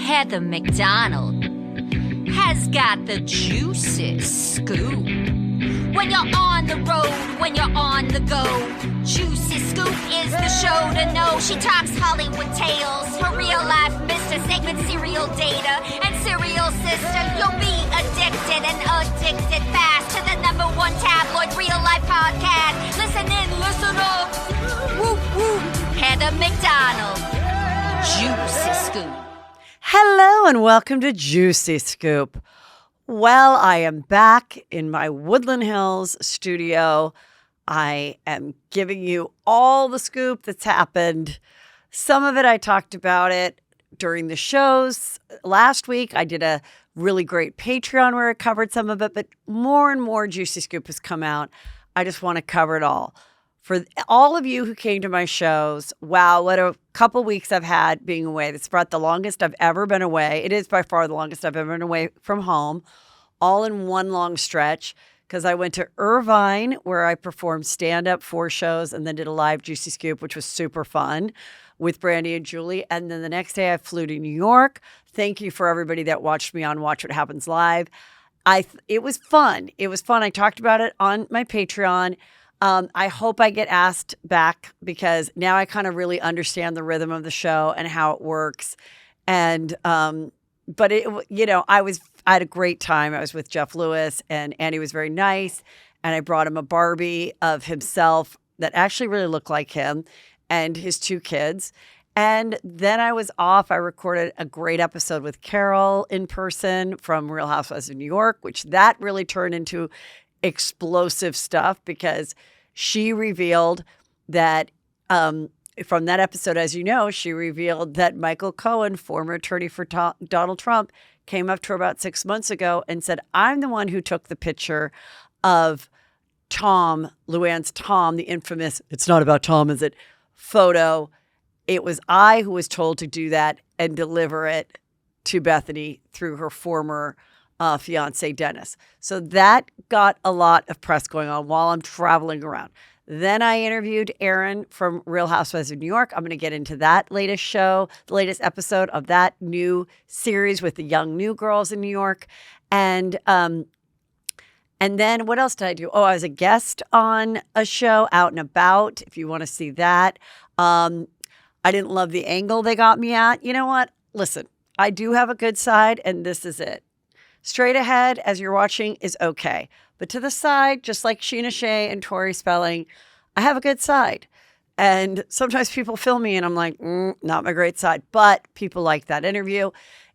Heather McDonald has got the juiciest scoop. When you're on the road, when you're on the go, Juicy Scoop is the show to know. She talks Hollywood tales, your real life Mr. Segment serial data and serial sister. You'll be addicted and addicted fast to the #1 tabloid real life podcast. Listen in, listen up. Whoop, whoop. Heather McDonald, Juicy Scoop. Hello and welcome to Juicy Scoop. Well, I am back in my Woodland Hills studio. I am giving you all the scoop that's happened. Some of it I talked about it during the shows. Last week I did a really great Patreon where I covered some of it, but more and more Juicy Scoop has come out. I just want to cover it all. For all of you who came to my shows, wow, what a couple weeks I've had being away. That's about the longest I've ever been away. It is by far the longest I've ever been away from home, all in one long stretch, because I went to Irvine where I performed stand-up 4 shows and then did a live Juicy Scoop, which was super fun with Brandy and Julie. And then the next day I flew to New York. Thank you for everybody that watched me on Watch What Happens Live. It was fun. It was fun. I talked about it on my Patreon. I hope I get asked back because now I kind of really understand the rhythm of the show and how it works. And, but it, you know, I had a great time. I was with Jeff Lewis and Andy was very nice. And I brought him a Barbie of himself that actually really looked like him and his 2 kids. And then I was off. I recorded a great episode with Carol in person from Real Housewives of New York, which that really turned into explosive stuff because she revealed that from that episode, as you know, she revealed that Michael Cohen, former attorney for Donald Trump, came up to her about 6 months ago and said, I'm the one who took the picture of Tom, Luann's Tom, the infamous, it's not about Tom, is it, photo. It was I who was told to do that and deliver it to Bethany through her former fiance, Dennis. So that got a lot of press going on while I'm traveling around. Then I interviewed Erin from Real Housewives of New York. I'm going to get into that latest show, the latest episode of that new series with the young new girls in New York. And then what else did I do? Oh, I was a guest on a show, Out and About, if you want to see that. I didn't love the angle they got me at. You know what? Listen, I do have a good side, and this is it. Straight ahead, as you're watching, is okay. But to the side, just like Sheena Shea and Tori Spelling, I have a good side. And sometimes people film me and I'm like, not my great side. But people like that interview.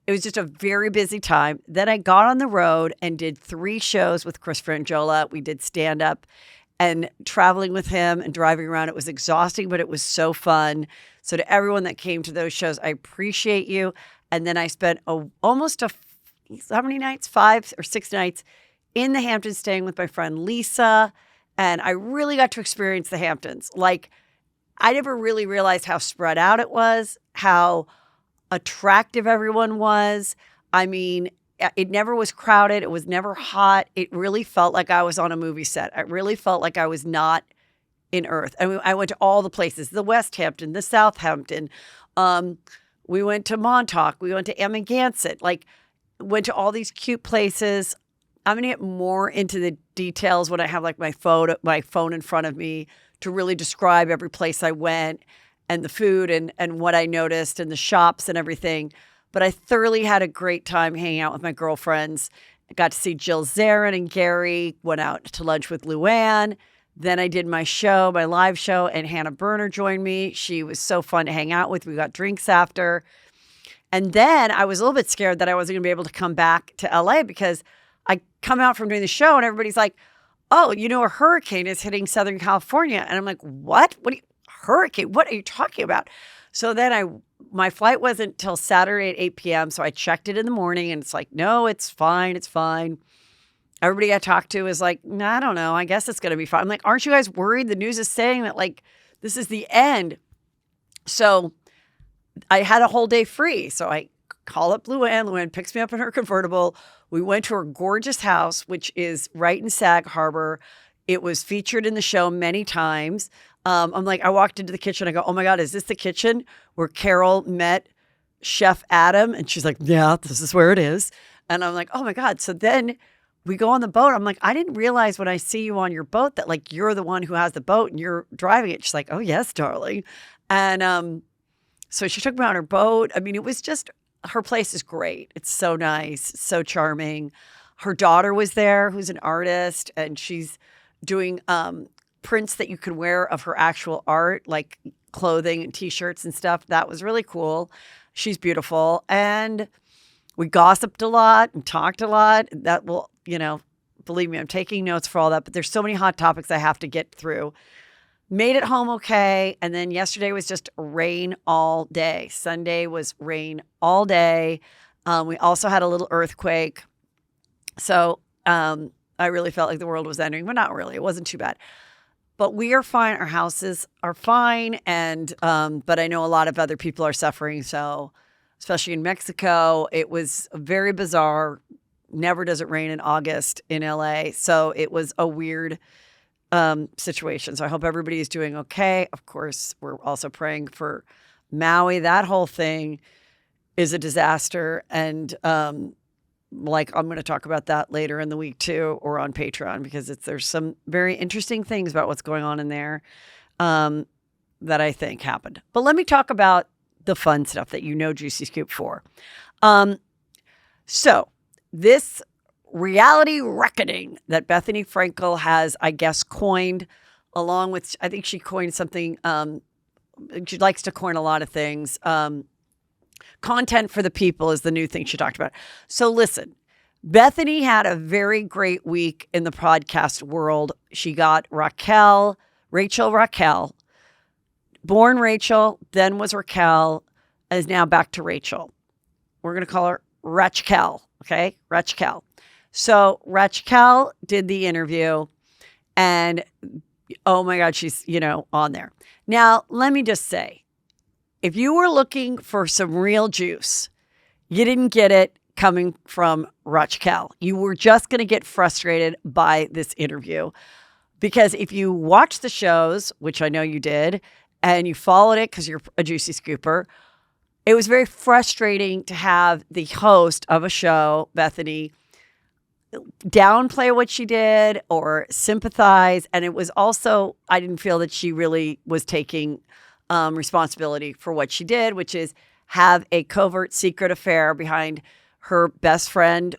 It was just a very busy time. Then I got on the road and did 3 shows with Chris Frangiola. We did stand-up and traveling with him and driving around. It was exhausting, but it was so fun. So to everyone that came to those shows, I appreciate you. And then I spent almost how many nights? 5 or 6 nights in the Hamptons staying with my friend Lisa. And I really got to experience the Hamptons. Like, I never really realized how spread out it was, how attractive everyone was. I mean, it never was crowded. It was never hot. It really felt like I was on a movie set. I really felt like I was not in Earth. I mean, I went to all the places, the West Hampton, the South Hampton. We went to Montauk. We went to Amagansett. Like, went to all these cute places. I'm going to get more into the details when I have like my phone in front of me to really describe every place I went and the food and what I noticed and the shops and everything. But I thoroughly had a great time hanging out with my girlfriends. I got to see Jill Zarin and Gary, went out to lunch with Luann. Then I did my show, my live show, and Hannah Berner joined me. She was so fun to hang out with. We got drinks after. And then I was a little bit scared that I wasn't going to be able to come back to LA because I come out from doing the show and everybody's like, oh, you know, a hurricane is hitting Southern California. And I'm like, what? Hurricane? What are you talking about? So then my flight wasn't till Saturday at 8 p.m. So I checked it in the morning and it's like, no, it's fine. It's fine. Everybody I talked to is like, no, I don't know. I guess it's going to be fine. I'm like, aren't you guys worried? The news is saying that like, this is the end. So I had a whole day free. So I call up Luann. Luann picks me up in her convertible. We went to her gorgeous house, which is right in Sag Harbor. It was featured in the show many times. I'm like, I walked into the kitchen. I go, oh my God, is this the kitchen where Carol met Chef Adam. And she's like, yeah, this is where it is. And I'm like, oh my God. So then we go on the boat. I'm like, I didn't realize when I see you on your boat that like you're the one who has the boat and you're driving it. She's like, oh yes, darling. And so she took me on her boat. I mean, it was just, her place is great. It's so nice, so charming. Her daughter was there, who's an artist, and she's doing prints that you could wear of her actual art, like clothing and T-shirts and stuff. That was really cool. She's beautiful. And we gossiped a lot and talked a lot. That will, believe me, I'm taking notes for all that, but there's so many hot topics I have to get through. Made it home okay. And then yesterday was just rain all day. Sunday was rain all day. We also had a little earthquake. So I really felt like the world was ending, but not really. It wasn't too bad. But we are fine. Our houses are fine. And but I know a lot of other people are suffering. So especially in Mexico, it was very bizarre. Never does it rain in August in LA. So it was a weird situation. So I hope everybody is doing okay. Of course, we're also praying for Maui. That whole thing is a disaster. And I'm going to talk about that later in the week too, or on Patreon, because there's some very interesting things about what's going on in there that I think happened. But let me talk about the fun stuff that Juicy Scoop for. So this reality reckoning that Bethany Frankel has, I guess, coined, along with, I think she coined something, she likes to coin a lot of things. Content for the people is the new thing she talked about. So listen, Bethany had a very great week in the podcast world. She got Rachel, born Rachel, then was Raquel, is now back to Rachel. We're going to call her Rachel, okay? Rachel. So Rachel did the interview, and oh my God, she's, on there. Now, let me just say, if you were looking for some real juice, you didn't get it coming from Rachel. You were just going to get frustrated by this interview, because if you watch the shows, which I know you did, and you followed it because you're a Juicy Scooper, it was very frustrating to have the host of a show, Bethany, downplay what she did or sympathize. And it was also, I didn't feel that she really was taking responsibility for what she did, which is have a covert secret affair behind her best friend,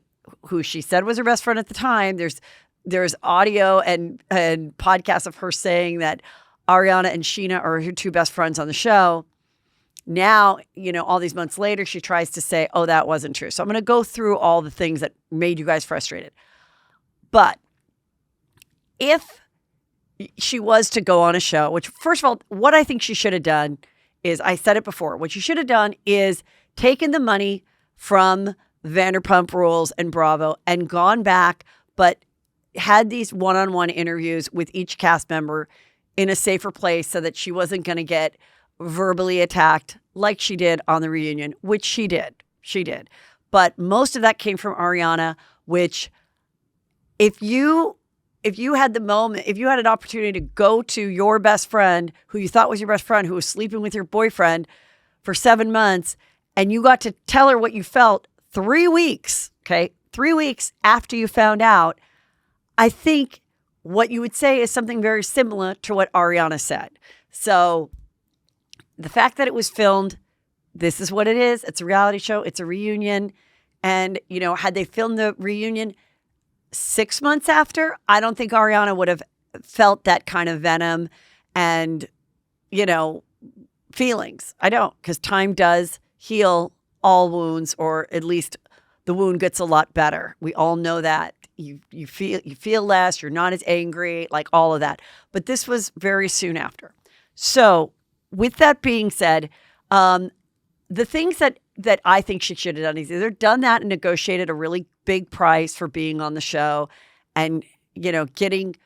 who she said was her best friend at the time. There's audio and podcasts of her saying that Ariana and Sheena are her two best friends on the show. Now, all these months later, she tries to say, oh, that wasn't true. So I'm going to go through all the things that made you guys frustrated. But if she was to go on a show, which, first of all, what I think she should have done is, I said it before, what she should have done is taken the money from Vanderpump Rules and Bravo and gone back, but had these one-on-one interviews with each cast member in a safer place so that she wasn't going to get verbally attacked like she did on the reunion, which she did. She did. But most of that came from Ariana, which if you had the moment, if you had an opportunity to go to your best friend, who you thought was your best friend, who was sleeping with your boyfriend for 7 months, and you got to tell her what you felt 3 weeks, okay, 3 weeks after you found out, I think what you would say is something very similar to what Ariana said. So the fact that it was filmed, this is what it is. It's a reality show. It's a reunion. And, had they filmed the reunion 6 months after, I don't think Ariana would have felt that kind of venom and, feelings. I don't, because time does heal all wounds, or at least the wound gets a lot better. We all know that. You feel less, you're not as angry, like all of that. But this was very soon after. So with that being said, the things that I think she should have done is either done that and negotiated a really big price for being on the show and, getting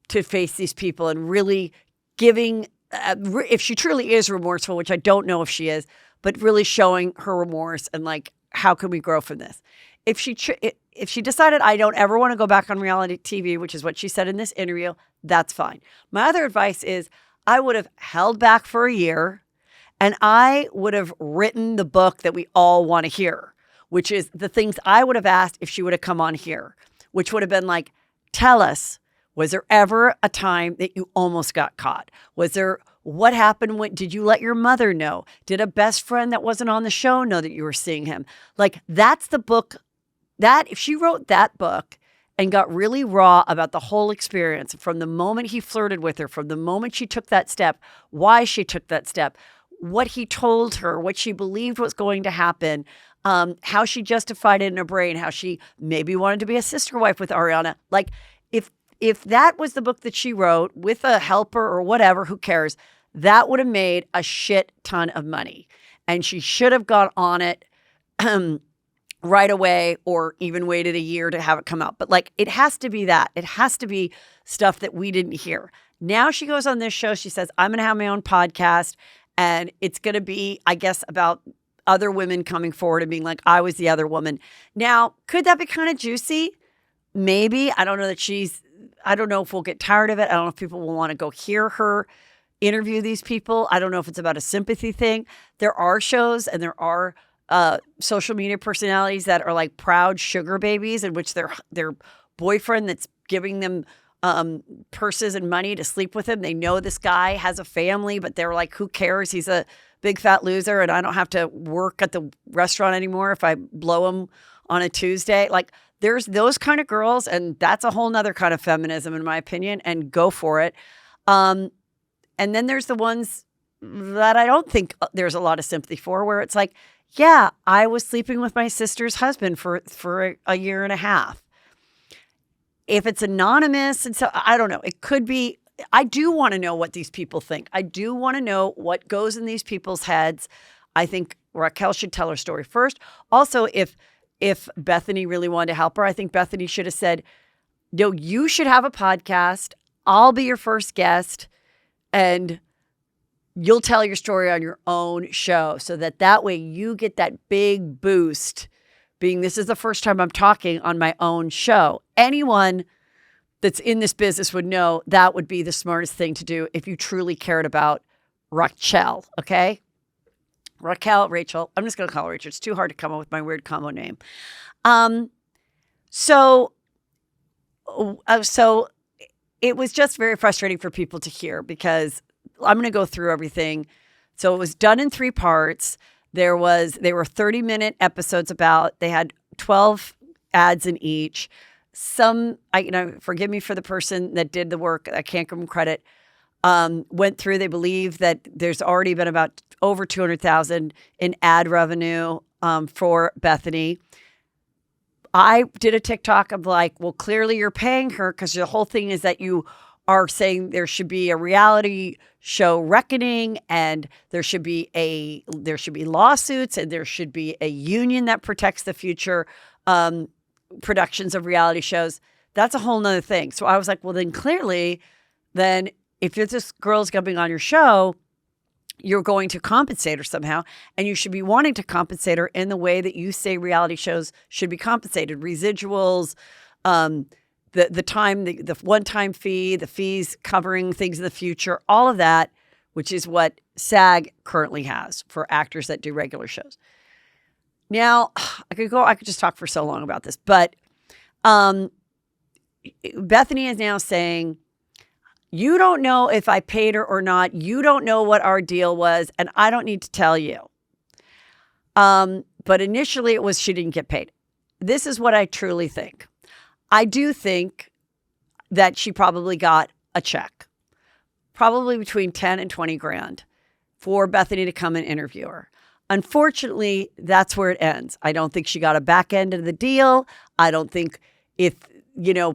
to face these people and really giving, if she truly is remorseful, which I don't know if she is, but really showing her remorse and like, how can we grow from this? If she decided, I don't ever want to go back on reality TV, which is what she said in this interview, that's fine. My other advice is, I would have held back for a year And I would have written the book that we all want to hear, which is the things I would have asked if she would have come on here, which would have been like, tell us, was there ever a time that you almost got caught? What happened did you let your mother know? Did a best friend that wasn't on the show know that you were seeing him? Like, that's the book if she wrote that book and got really raw about the whole experience from the moment he flirted with her, from the moment she took that step, why she took that step, what he told her, what she believed was going to happen, how she justified it in her brain, how she maybe wanted to be a sister wife with Ariana. Like, if that was the book that she wrote with a helper or whatever, who cares? That would have made a shit ton of money. And she should have got on it right away, or even waited a year to have it come out. But like, it has to be that. It has to be stuff that we didn't hear. Now she goes on this show. She says, I'm going to have my own podcast. And it's going to be, I guess, about other women coming forward and being like, I was the other woman. Now, could that be kind of juicy? Maybe. I don't know if we'll get tired of it. I don't know if people will want to go hear her interview these people. I don't know if it's about a sympathy thing. There are shows and there are social media personalities that are like proud sugar babies, in which their boyfriend that's giving them purses and money to sleep with him. They know this guy has a family, but they're like, who cares? He's a big fat loser and I don't have to work at the restaurant anymore if I blow him on a Tuesday. Like, there's those kind of girls, and that's a whole nother kind of feminism, in my opinion, and go for it. And then there's the ones that I don't think there's a lot of sympathy for, where it's like, yeah, I was sleeping with my sister's husband for a year and a half. If it's anonymous, and so I don't know, it could be. I do want to know what these people think. I do want to know what goes in these people's heads. I think Raquel should tell her story first. Also, if Bethany really wanted to help her, I think Bethany should have said, no, you should have a podcast. I'll be your first guest and you'll tell your story on your own show, so that way you get that big boost, being this is the first time I'm talking on my own show. Anyone that's in this business would know that would be the smartest thing to do if you truly cared about Raquel, okay? Rachel. I'm just going to call her Rachel. It's too hard to come up with my weird combo name. So it was just very frustrating for people to hear, because I'm going to go through everything. So it was done in 3 parts. They were 30-minute episodes they had 12 ads in each. Forgive me for the person that did the work, I can't give them credit, went through, they believe that there's already been about over $200,000 in ad revenue for Bethany. I did a TikTok of like, well, clearly you're paying her, because the whole thing is that you are saying there should be a reality show reckoning, and there should be lawsuits, and there should be a union that protects the future productions of reality shows. That's a whole nother thing. So I was like, well, then clearly, if this girl's coming on your show, you're going to compensate her somehow, and you should be wanting to compensate her in the way that you say reality shows should be compensated. Residuals, the one-time fee, the fees covering things in the future, all of that, which is what SAG currently has for actors that do regular shows. Now, I could just talk for so long about this, but Bethany is now saying, you don't know if I paid her or not. You don't know what our deal was, and I don't need to tell you. But initially it was she didn't get paid. This is what I truly think. I do think that she probably got a check, probably between 10 and 20 grand for Bethany to come and interview her. Unfortunately, that's where it ends. I don't think she got a back end of the deal. I don't think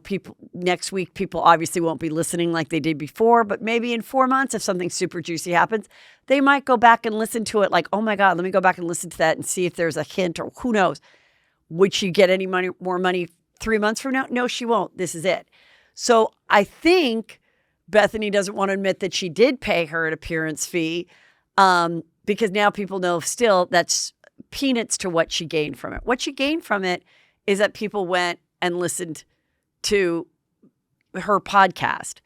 people next week, people obviously won't be listening like they did before, but more in 4 months, if something super juicy happens, they might go back and listen to it like, oh my God, let me go back and listen to that and see if there's a hint, or who knows. Would she get any more money 3 months from now? No, she won't. This is it. So I think Bethany doesn't want to admit that she did pay her an appearance fee, because now people know still that's peanuts to what she gained from it. What she gained from it is that people went and listened to her podcast.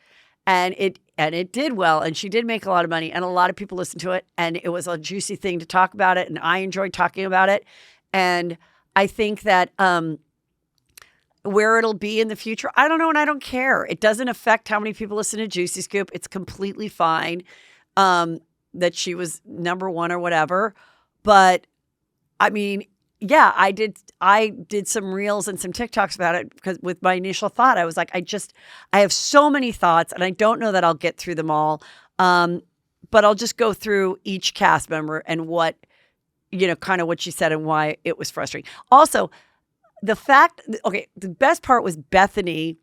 And it did well, and she did make a lot of money, and a lot of people listened to it, and it was a juicy thing to talk about it, and I enjoyed talking about it. And I think that where it'll be in the future, I don't know, and I don't care. It doesn't affect how many people listen to Juicy Scoop. It's completely fine that she was number one or whatever. But I mean, yeah, I did some reels and some TikToks about it because with my initial thought, I was like, I have so many thoughts, and I don't know that I'll get through them all. But I'll just go through each cast member and what, kind of what she said and why it was frustrating. Also, the best part was Bethany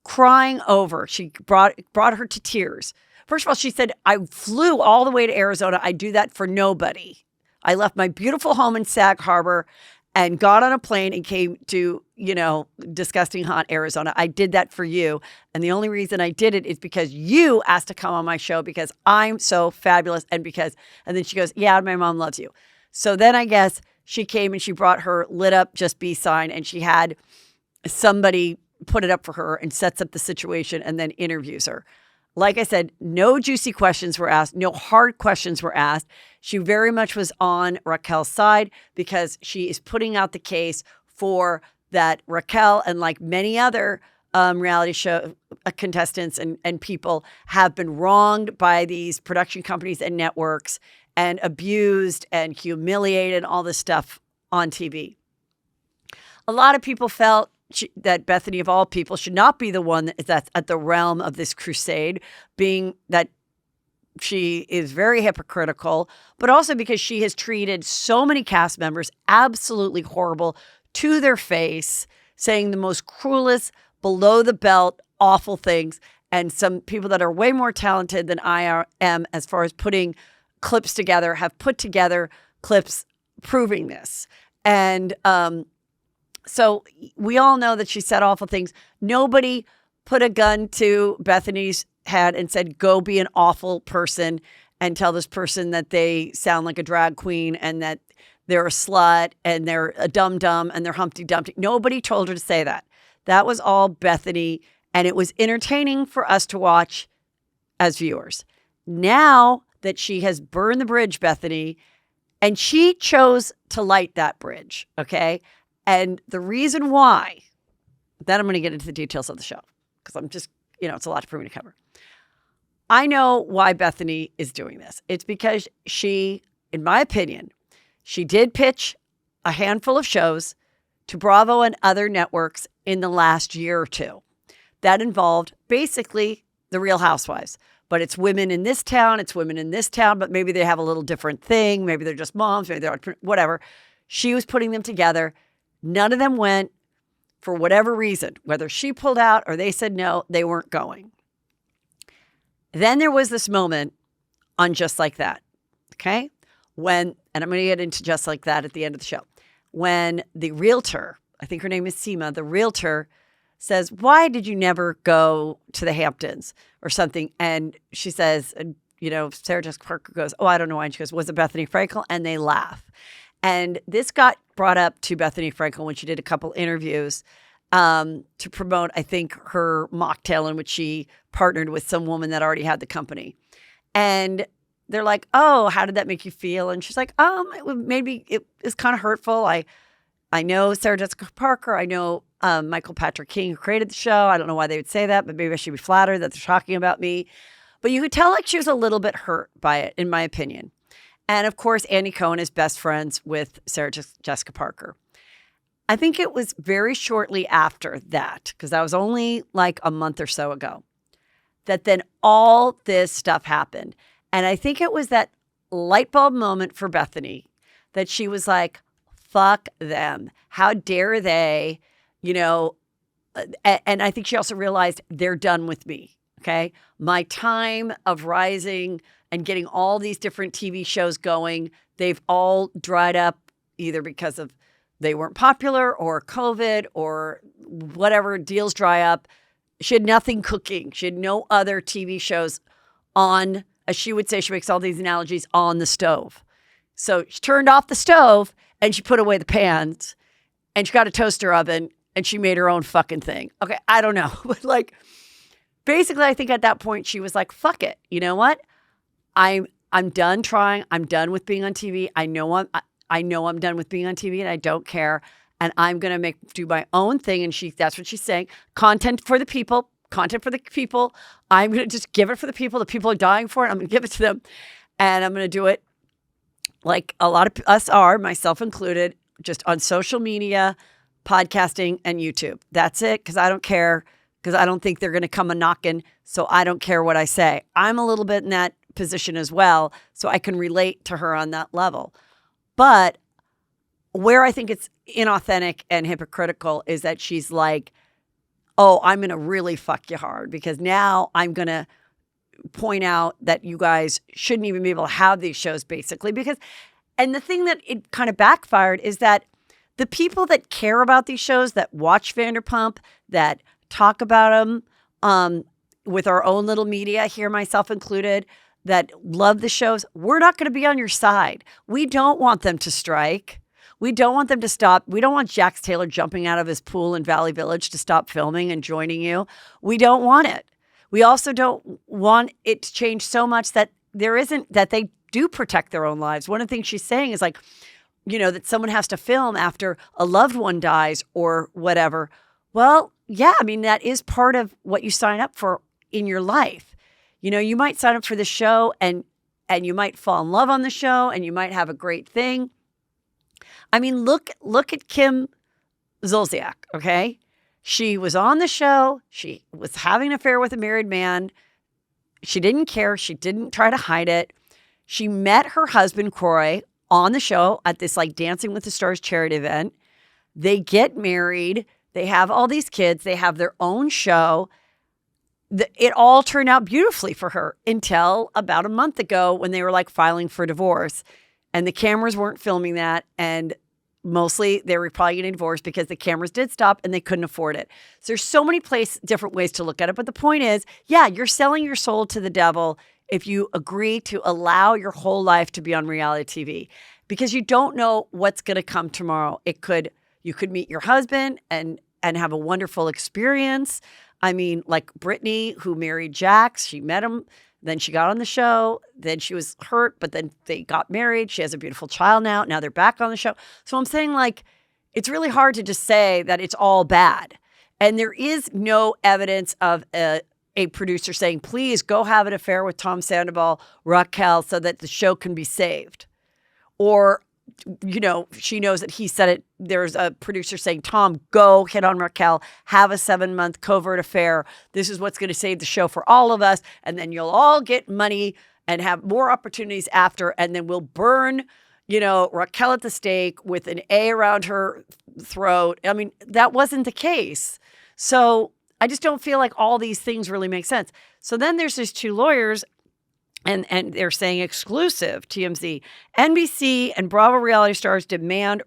crying over. She brought her to tears. First of all, she said, I flew all the way to Arizona. I do that for nobody. I left my beautiful home in Sag Harbor and got on a plane and came to, disgusting hot Arizona. I did that for you. And the only reason I did it is because you asked to come on my show because I'm so fabulous. And then she goes, yeah, my mom loves you. So then I guess she came and she brought her lit up Just Be sign, and she had somebody put it up for her and sets up the situation and then interviews her. Like I said, no juicy questions were asked. No hard questions were asked. She very much was on Raquel's side because she is putting out the case for that Raquel and like many other reality show contestants and people have been wronged by these production companies and networks and abused and humiliated, all this stuff on TV. A lot of people felt that Bethany, of all people, should not be the one that's at the realm of this crusade, being that she is very hypocritical, but also because she has treated so many cast members absolutely horrible to their face, saying the most cruelest, below the belt, awful things. And some people that are way more talented than I am as far as putting clips together have put together clips proving this. And so we all know that she said awful things. Nobody put a gun to Bethany's head and said, go be an awful person and tell this person that they sound like a drag queen and that they're a slut and they're a dum-dum and they're Humpty Dumpty. Nobody told her to say that. That was all Bethany, and it was entertaining for us to watch as viewers. Now that she has burned the bridge, Bethany, and she chose to light that bridge, okay? And the reason why, then I'm going to get into the details of the show because I'm just, it's a lot for me to cover. I know why Bethany is doing this. It's because she, in my opinion, she did pitch a handful of shows to Bravo and other networks in the last year or two. That involved basically the Real Housewives. But it's women in this town, but maybe they have a little different thing. Maybe they're just moms, maybe they're whatever. She was putting them together. None of them went for whatever reason. Whether she pulled out or they said no, they weren't going. Then there was this moment on Just Like That, okay? And I'm going to get into Just Like That at the end of the show. When the realtor, I think her name is Seema, the realtor says, why did you never go to the Hamptons or something? And she says, Sarah Jessica Parker goes, oh, I don't know why. And she goes, was it Bethany Frankel? And they laugh. And this got brought up to Bethany Frankel when she did a couple interviews to promote, I think, her mocktail in which she partnered with some woman that already had the company. And they're like, oh, how did that make you feel? And she's like, it was kind of hurtful. I know Sarah Jessica Parker. I know Michael Patrick King, who created the show. I don't know why they would say that, but maybe I should be flattered that they're talking about me. But you could tell like she was a little bit hurt by it, in my opinion. And of course, Andy Cohen is best friends with Sarah Jessica Parker. I think it was very shortly after that, because that was only like a month or so ago, that then all this stuff happened. And I think it was that light bulb moment for Bethany that she was like, fuck them. How dare they, and I think she also realized they're done with me. Okay. My time of rising and getting all these different TV shows going, they've all dried up either because of they weren't popular or COVID or whatever, deals dry up. She had nothing cooking. She had no other TV shows on, as she would say, she makes all these analogies, on the stove. So she turned off the stove and she put away the pans and she got a toaster oven and she made her own fucking thing. Okay, I don't know. But like, basically, I think at that point she was like, fuck it. You know what? I'm done trying. I'm done with being on TV. I know I'm done with being on TV and I don't care. And I'm going to do my own thing. And that's what she's saying. Content for the people. I'm going to just give it for the people. The people are dying for it. I'm going to give it to them. And I'm going to do it like a lot of us are, myself included, just on social media, podcasting, and YouTube. That's it, because I don't care, because I don't think they're going to come a-knocking, so I don't care what I say. I'm a little bit in that position as well, so I can relate to her on that level. But where I think it's inauthentic and hypocritical is that she's like, oh, I'm going to really fuck you hard, because now I'm going to point out that you guys shouldn't even be able to have these shows, basically. And the thing that it kind of backfired is that the people that care about these shows, that watch Vanderpump, that talk about them with our own little media here, myself included, that love the shows, we're not going to be on your side. We don't want them to strike. We don't want them to stop. We don't want Jax Taylor jumping out of his pool in Valley Village to stop filming and joining you. We don't want it. We also don't want it to change so much that that they do protect their own lives. One of the things she's saying is like, that someone has to film after a loved one dies or whatever. Well, yeah, I mean, that is part of what you sign up for in your life. You might sign up for the show and you might fall in love on the show and you might have a great thing. I mean, look at Kim Zolciak, okay? She was on the show. She was having an affair with a married man. She didn't care. She didn't try to hide it. She met her husband, Corey, on the show at this like Dancing with the Stars charity event. They get married. They have all these kids. They have their own show. It all turned out beautifully for her until about a month ago when they were like filing for divorce. And the cameras weren't filming that. And mostly they were probably getting divorced because the cameras did stop and they couldn't afford it. So there's so many different ways to look at it. But the point is, yeah, you're selling your soul to the devil if you agree to allow your whole life to be on reality TV, because you don't know what's going to come tomorrow. You could meet your husband and have a wonderful experience. I mean, like Brittany, who married Jax, she met him. Then she got on the show. Then she was hurt, but then they got married. She has a beautiful child now. Now they're back on the show. So I'm saying, like, it's really hard to just say that it's all bad. And there is no evidence of a producer saying, please go have an affair with Tom Sandoval, Raquel, so that the show can be saved. Or, she knows that he said it. There's a producer saying, Tom, go hit on Raquel, have a 7-month covert affair. This is what's going to save the show for all of us. And then you'll all get money and have more opportunities after. And then we'll burn, Raquel at the stake with an A around her throat. I mean, that wasn't the case. So I just don't feel like all these things really make sense. So then there's these two lawyers. And they're saying exclusive, TMZ, NBC and Bravo reality stars demand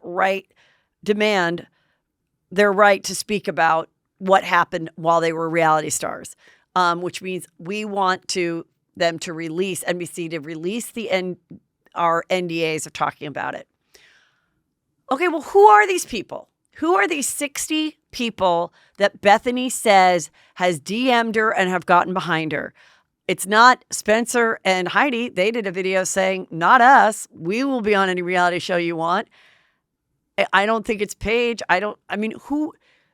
their right to speak about what happened while they were reality stars, which means we want them to release, NBC to release our NDAs of talking about it. Okay, well, who are these people? Who are these 60 people that Bethany says has DM'd her and have gotten behind her? It's not Spencer and Heidi. They did a video saying, not us. We will be on any reality show you want. I don't think it's Paige.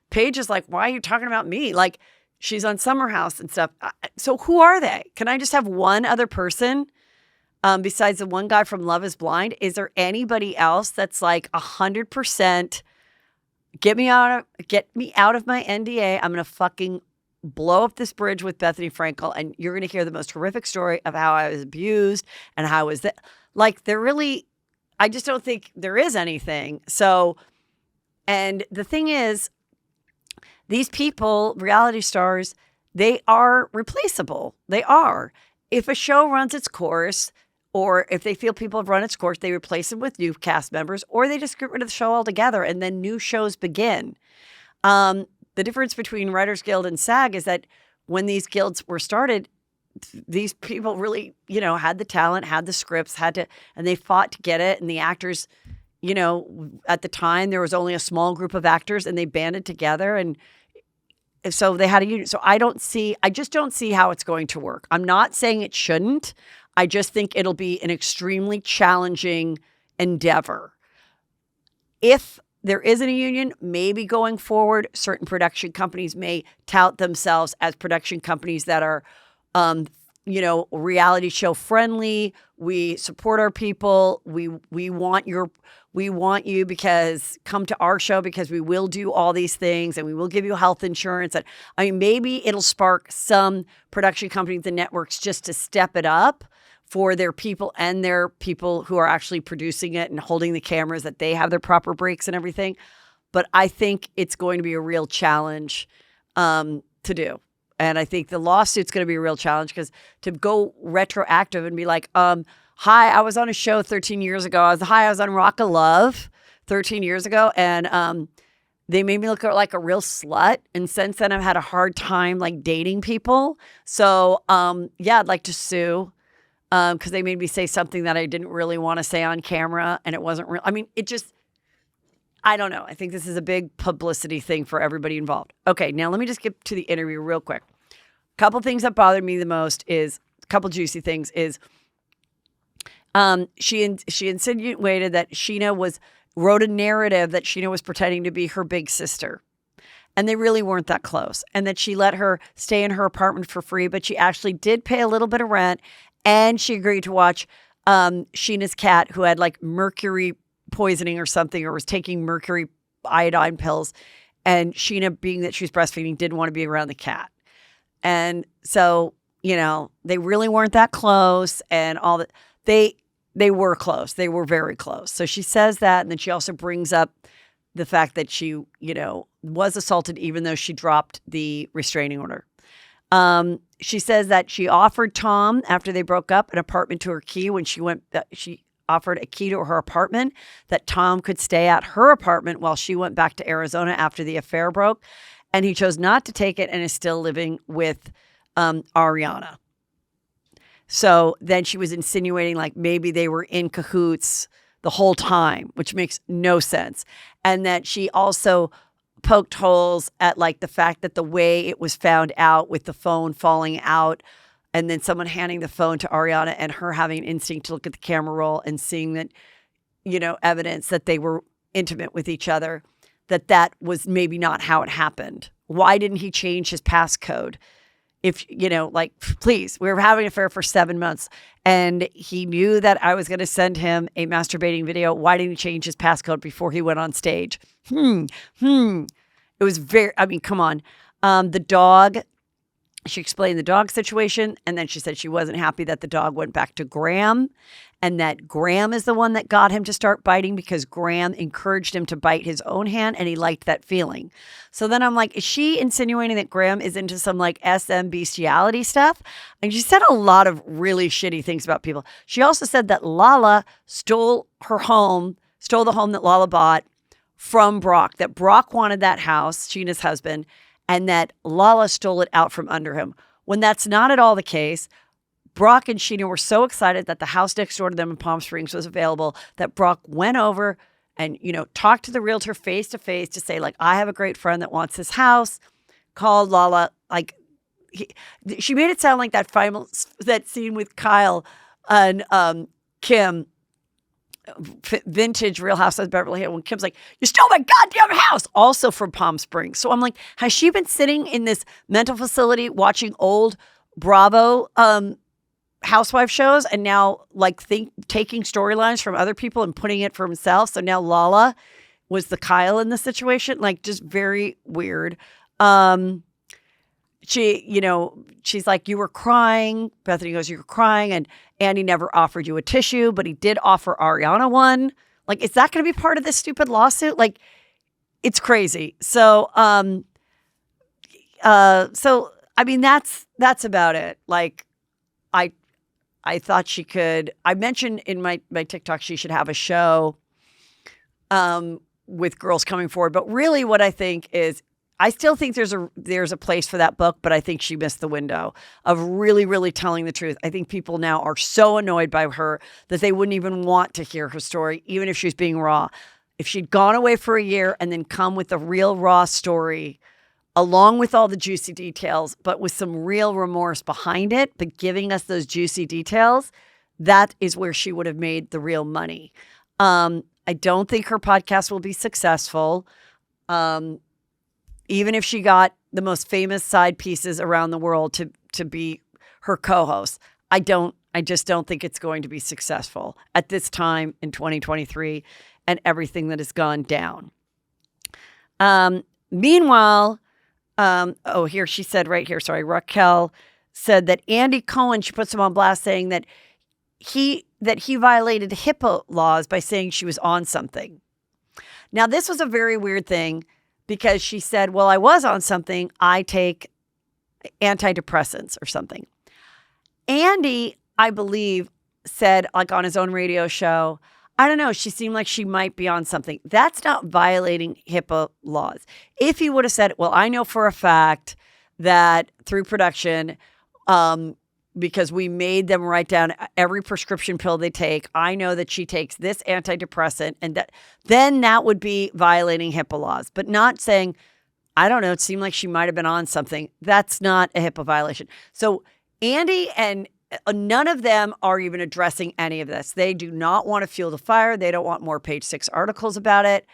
Paige is like, why are you talking about me? Like, she's on Summer House and stuff. So who are they? Can I just have one other person besides the one guy from Love is Blind? Is there anybody else that's like 100% get me out of my NDA? I'm going to fucking blow up this bridge with Bethany Frankel, and you're going to hear the most horrific story of how I was abused and how I was that. Like, I just don't think there is anything. So, and the thing is, these people, reality stars, they are replaceable. They are. If a show runs its course, or if they feel people have run its course, they replace it with new cast members, or they just get rid of the show altogether, and then new shows begin. The difference between Writers Guild and SAG is that when these guilds were started, these people really, had the talent, had the scripts, and they fought to get it. And the actors, at the time, there was only a small group of actors and they banded together. And so they had a union. So I just don't see how it's going to work. I'm not saying it shouldn't. I just think it'll be an extremely challenging endeavor. If there isn't a union, maybe going forward, certain production companies may tout themselves as production companies that are, reality show friendly. We support our people. We want you because come to our show because we will do all these things and we will give you health insurance. And I mean, maybe it'll spark some production companies and networks just to step it up for their people and their people who are actually producing it and holding the cameras, that they have their proper breaks and everything. But I think it's going to be a real challenge to do. And I think the lawsuit's going to be a real challenge because to go retroactive and be like, hi, I was on a show 13 years ago. I was on Rock of Love 13 years ago. And they made me look like a real slut. And since then, I've had a hard time like dating people. So I'd like to sue. Because they made me say something that I didn't really want to say on camera, and it wasn't real. I mean, I don't know. I think this is a big publicity thing for everybody involved. Okay, now let me just get to the interview real quick. A couple things that bothered me the most is, a couple juicy things is, she insinuated that Sheena wrote a narrative that Sheena was pretending to be her big sister. And they really weren't that close. And that she let her stay in her apartment for free, but she actually did pay a little bit of rent. And she agreed to watch Sheena's cat, who had like mercury poisoning or something, or was taking mercury iodine pills. And Sheena, being that she was breastfeeding, didn't want to be around the cat. And so, they really weren't that close. And all that, they were close. They were very close. So she says that. And then she also brings up the fact that she, was assaulted, even though she dropped the restraining order. She says that she offered Tom, after they broke up, an apartment to her key when she offered a key to her apartment that Tom could stay at her apartment while she went back to Arizona after the affair broke. And he chose not to take it and is still living with Ariana. So then she was insinuating like maybe they were in cahoots the whole time, which makes no sense. And that she also poked holes at like the fact that the way it was found out with the phone falling out and then someone handing the phone to Ariana and her having an instinct to look at the camera roll and seeing that, evidence that they were intimate with each other, that was maybe not how it happened. Why didn't he change his passcode? If, please, we were having an affair for 7 months and he knew that I was going to send him a masturbating video. Why didn't he change his passcode before he went on stage? It was come on. The dog, she explained the dog situation. And then she said she wasn't happy that the dog went back to Graham and that Graham is the one that got him to start biting because Graham encouraged him to bite his own hand and he liked that feeling. So then I'm like, is she insinuating that Graham is into some like SM bestiality stuff? And she said a lot of really shitty things about people. She also said that Lala stole the home that Lala bought from Brock, that Brock wanted that house, Sheena's husband, and that Lala stole it out from under him. When that's not at all the case, Brock and Sheena were so excited that the house next door to them in Palm Springs was available that Brock went over and, talked to the realtor face to face to say, like, I have a great friend that wants this house. Called Lala. Like, she made it sound like that scene with Kyle and Kim, vintage Real Housewives of Beverly Hills, when Kim's like, you stole my goddamn house, also from Palm Springs. So I'm like, has she been sitting in this mental facility watching old Bravo housewife shows and now like taking storylines from other people and putting it for himself? So now Lala was the Kyle in the situation, like just very weird. She's like, you were crying. Bethany goes, you were crying. And Andy never offered you a tissue, but he did offer Ariana one. Like, is that going to be part of this stupid lawsuit? Like, it's crazy. So, I mean, that's about it. Like, I thought she could, I mentioned in my TikTok, she should have a show, with girls coming forward. But really what I think is, I still think there's a place for that book, but I think she missed the window of really, really telling the truth. I think people now are so annoyed by her that they wouldn't even want to hear her story, even if she's being raw. If she'd gone away for a year and then come with a real raw story along with all the juicy details, but with some real remorse behind it, but giving us those juicy details, that is where she would have made the real money. I don't think her podcast will be successful. Even if she got the most famous side pieces around the world to be her co-host, I just don't think it's going to be successful at this time in 2023 and everything that has gone down. Meanwhile, here she said right here, sorry, Raquel said that Andy Cohen, she puts him on blast saying that he violated HIPAA laws by saying she was on something. Now, this was a very weird thing because she said, well, I was on something. I take antidepressants or something. Andy, I believe, said like on his own radio show, I don't know, she seemed like she might be on something. That's not violating HIPAA laws. If he would have said, well, I know for a fact that through production, because we made them write down every prescription pill they take, I know that she takes this antidepressant, and then that would be violating HIPAA laws. But not saying, I don't know, it seemed like she might have been on something. That's not a HIPAA violation. So Andy and none of them are even addressing any of this. They do not want to fuel the fire. They don't want more Page 6 articles about it.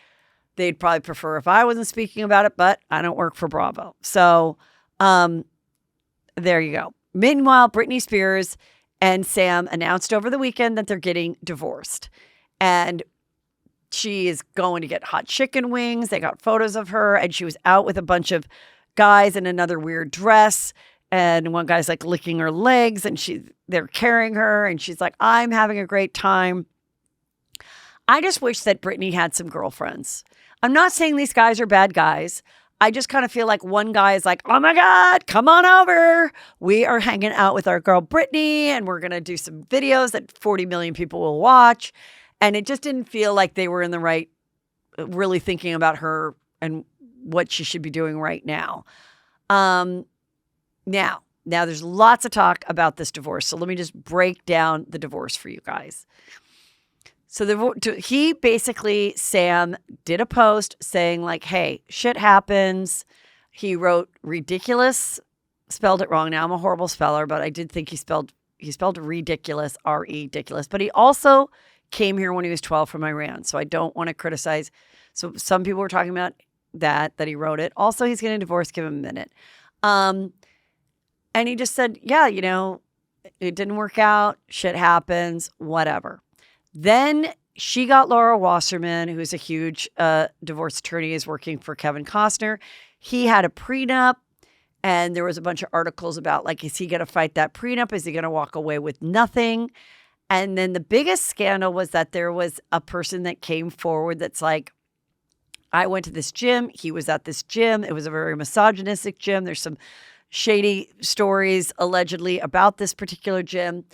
They'd probably prefer if I wasn't speaking about it, but I don't work for Bravo. So there you go. Meanwhile, Britney Spears and Sam announced over the weekend that they're getting divorced. And she is going to get hot chicken wings. They got photos of her, and she was out with a bunch of guys in another weird dress. And one guy's like licking her legs, and they're carrying her, and she's like, I'm having a great time. I just wish that Britney had some girlfriends. I'm not saying these guys are bad guys. I just kind of feel like one guy is like, oh my God, come on over. We are hanging out with our girl Britney, and we're going to do some videos that 40 million people will watch. And it just didn't feel like they were in the right, really thinking about her and what she should be doing right now. Now there's lots of talk about this divorce. So let me just break down the divorce for you guys. So he basically, Sam did a post saying like, hey, shit happens. He wrote ridiculous, spelled it wrong. Now I'm a horrible speller, but I did think he spelled ridiculous, ridiculous. But he also came here when he was 12 from Iran. So I don't want to criticize. So some people were talking about that he wrote it. Also, he's getting divorced. Give him a minute. And he just said, yeah, it didn't work out. Shit happens, whatever. Then she got Laura Wasserman, who's a huge divorce attorney, is working for Kevin Costner. He had a prenup, and there was a bunch of articles about, like, is he going to fight that prenup? Is he going to walk away with nothing? And then the biggest scandal was that there was a person that came forward that's like, I went to this gym. He was at this gym. It was a very misogynistic gym. There's some shady stories allegedly about this particular gym.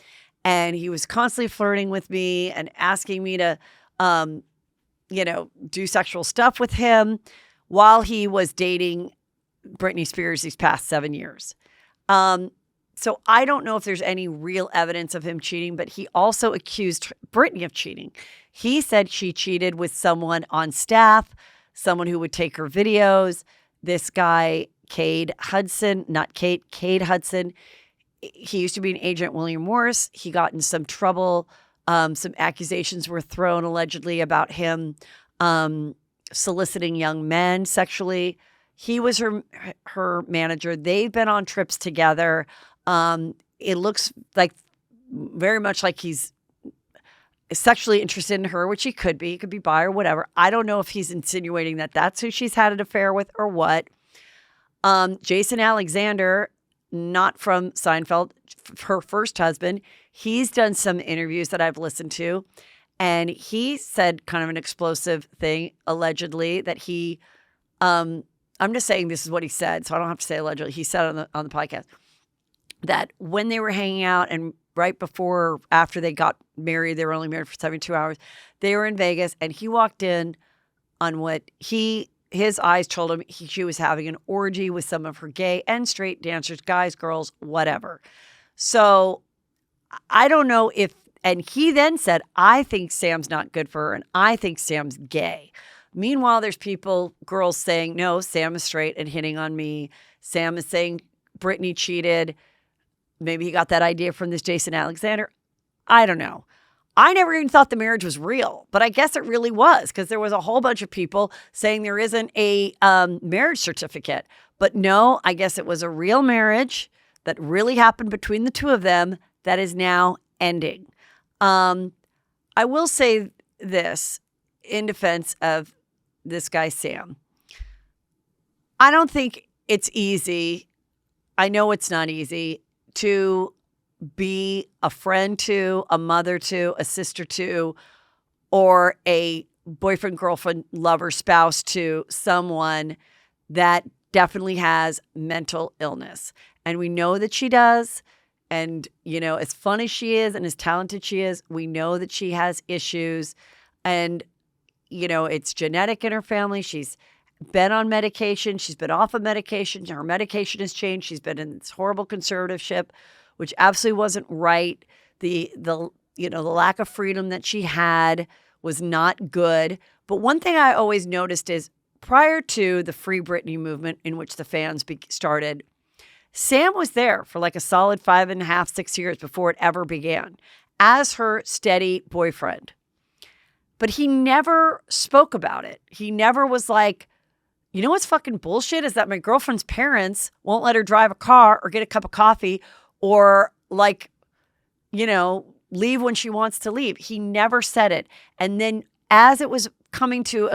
And he was constantly flirting with me and asking me to, do sexual stuff with him while he was dating Britney Spears these past 7 years. So I don't know if there's any real evidence of him cheating, but he also accused Britney of cheating. He said she cheated with someone on staff, someone who would take her videos. This guy, Cade Hudson, he used to be an agent, William Morris. He got in some trouble. Some accusations were thrown allegedly about him soliciting young men sexually. He was her manager. They've been on trips together. It looks like very much like he's sexually interested in her, which he could be. He could be bi or whatever. I don't know if he's insinuating that that's who she's had an affair with or what. Jason Alexander, not from Seinfeld, her first husband, he's done some interviews that I've listened to, and he said kind of an explosive thing, allegedly, that he, I'm just saying this is what he said, so I don't have to say allegedly. He said on the podcast that when they were hanging out and right before or after they got married, they were only married for 72 hours, they were in Vegas, and he walked in on what his eyes told him she was having an orgy with some of her gay and straight dancers, guys, girls, whatever. So I don't know if, and he then said, I think Sam's not good for her, and I think Sam's gay. Meanwhile, there's girls saying, no, Sam is straight and hitting on me. Sam is saying Brittany cheated. Maybe he got that idea from this Jason Alexander. I don't know. I never even thought the marriage was real, but I guess it really was, because there was a whole bunch of people saying there isn't a marriage certificate. But no, I guess it was a real marriage that really happened between the two of them that is now ending. I will say this in defense of this guy, Sam. I don't think it's easy. I know it's not easy to be a friend to, a mother to, a sister to, or a boyfriend, girlfriend, lover, spouse to someone that definitely has mental illness. And we know that she does. And, as fun as she is and as talented she is, we know that she has issues. And, it's genetic in her family. She's been on medication. She's been off of medication. Her medication has changed. She's been in this horrible conservatorship, which absolutely wasn't right. The lack of freedom that she had was not good. But one thing I always noticed is prior to the Free Britney movement, in which the fans started, Sam was there for like a solid 5.5, 6 years before it ever began as her steady boyfriend. But he never spoke about it. He never was like, what's fucking bullshit is that my girlfriend's parents won't let her drive a car or get a cup of coffee or leave when she wants to leave. He never said it. And then as it was coming to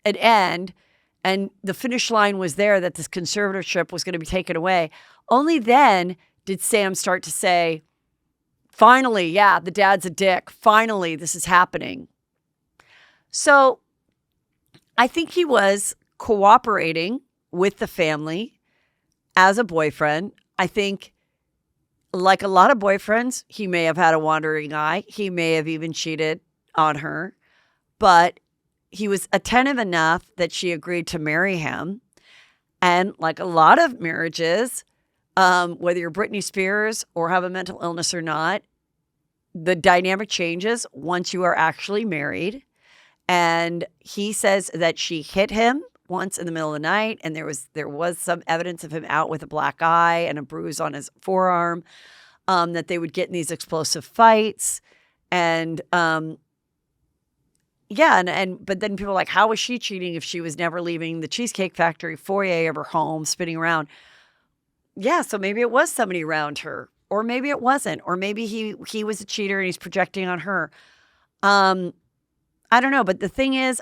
an end and the finish line was there that this conservatorship was going to be taken away, only then did Sam start to say, finally, yeah, the dad's a dick. Finally, this is happening. So I think he was cooperating with the family as a boyfriend. I think, like a lot of boyfriends, he may have had a wandering eye. He may have even cheated on her. But he was attentive enough that she agreed to marry him. And like a lot of marriages, whether you're Britney Spears or have a mental illness or not, the dynamic changes once you are actually married. And he says that she hit him once in the middle of the night, and there was some evidence of him out with a black eye and a bruise on his forearm, that they would get in these explosive fights. And but then people are like, how was she cheating if she was never leaving the Cheesecake Factory foyer of her home, spinning around? Yeah, so maybe it was somebody around her, or maybe it wasn't, or maybe he was a cheater and he's projecting on her. I don't know, but the thing is,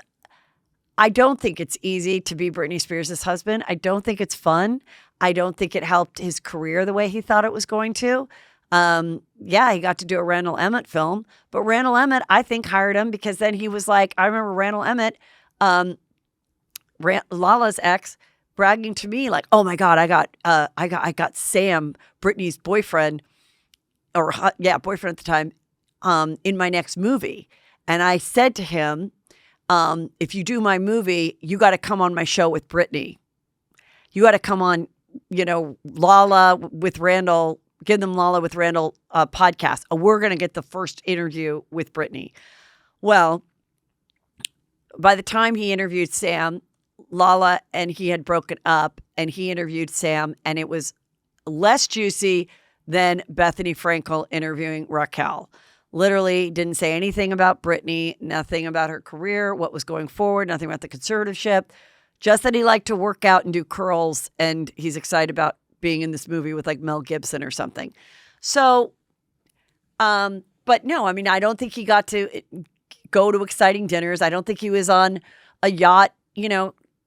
I don't think it's easy to be Britney Spears' husband. I don't think it's fun. I don't think it helped his career the way he thought it was going to. Yeah, he got to do a Randall Emmett film, but Randall Emmett, I think, hired him because then he was like, I remember Randall Emmett, Lala's ex, bragging to me like, "Oh my God, I got Sam, Britney's boyfriend, boyfriend at the time, in my next movie." And I said to him, if you do my movie, you got to come on my show with Britney. You got to come on, Lala with Randall, give them Lala with Randall podcast. We're going to get the first interview with Britney. Well, by the time he interviewed Sam, Lala and he had broken up, and he interviewed Sam, and it was less juicy than Bethany Frankel interviewing Raquel. Literally didn't say anything about Britney, nothing about her career, what was going forward, nothing about the conservatorship, just that he liked to work out and do curls, and he's excited about being in this movie with like Mel Gibson or something. So, but no, I mean, I don't think he got to go to exciting dinners. I don't think he was on a yacht,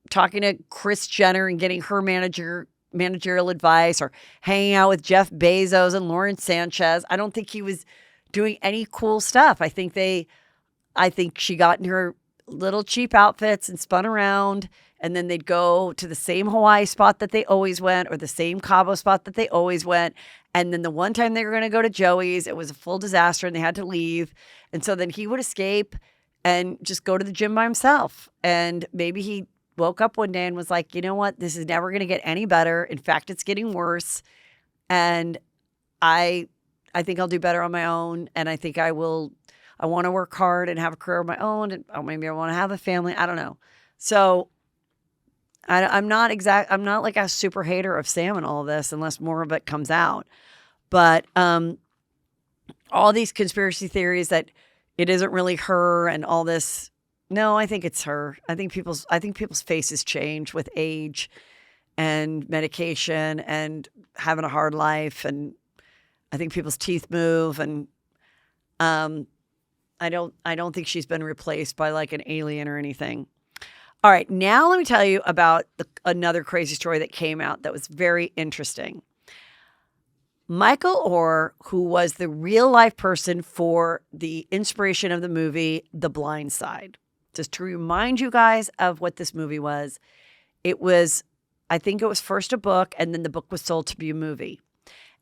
talking to Kris Jenner and getting her managerial advice, or hanging out with Jeff Bezos and Lauren Sanchez. I don't think he was doing any cool stuff. I think she got in her little cheap outfits and spun around, and then they'd go to the same Hawaii spot that they always went, or the same Cabo spot that they always went. And then the one time they were going to go to Joey's, it was a full disaster and they had to leave. And so then he would escape and just go to the gym by himself. And maybe he woke up one day and was like, you know what? This is never going to get any better. In fact, it's getting worse. And I think I'll do better on my own. And I think I will I want to work hard and have a career of my own. And maybe I want to have a family. I don't know. So I'm not like a super hater of Sam and all of this unless more of it comes out. But all these conspiracy theories that it isn't really her and all this. No, I think it's her. I think people's faces change with age and medication and having a hard life, and I think people's teeth move, and I don't think she's been replaced by like an alien or anything. All right, now let me tell you about another crazy story that came out that was very interesting. Michael Oher, who was the real life person for the inspiration of the movie The Blind Side. Just to remind you guys of what this movie was, I think it was first a book, and then the book was sold to be a movie.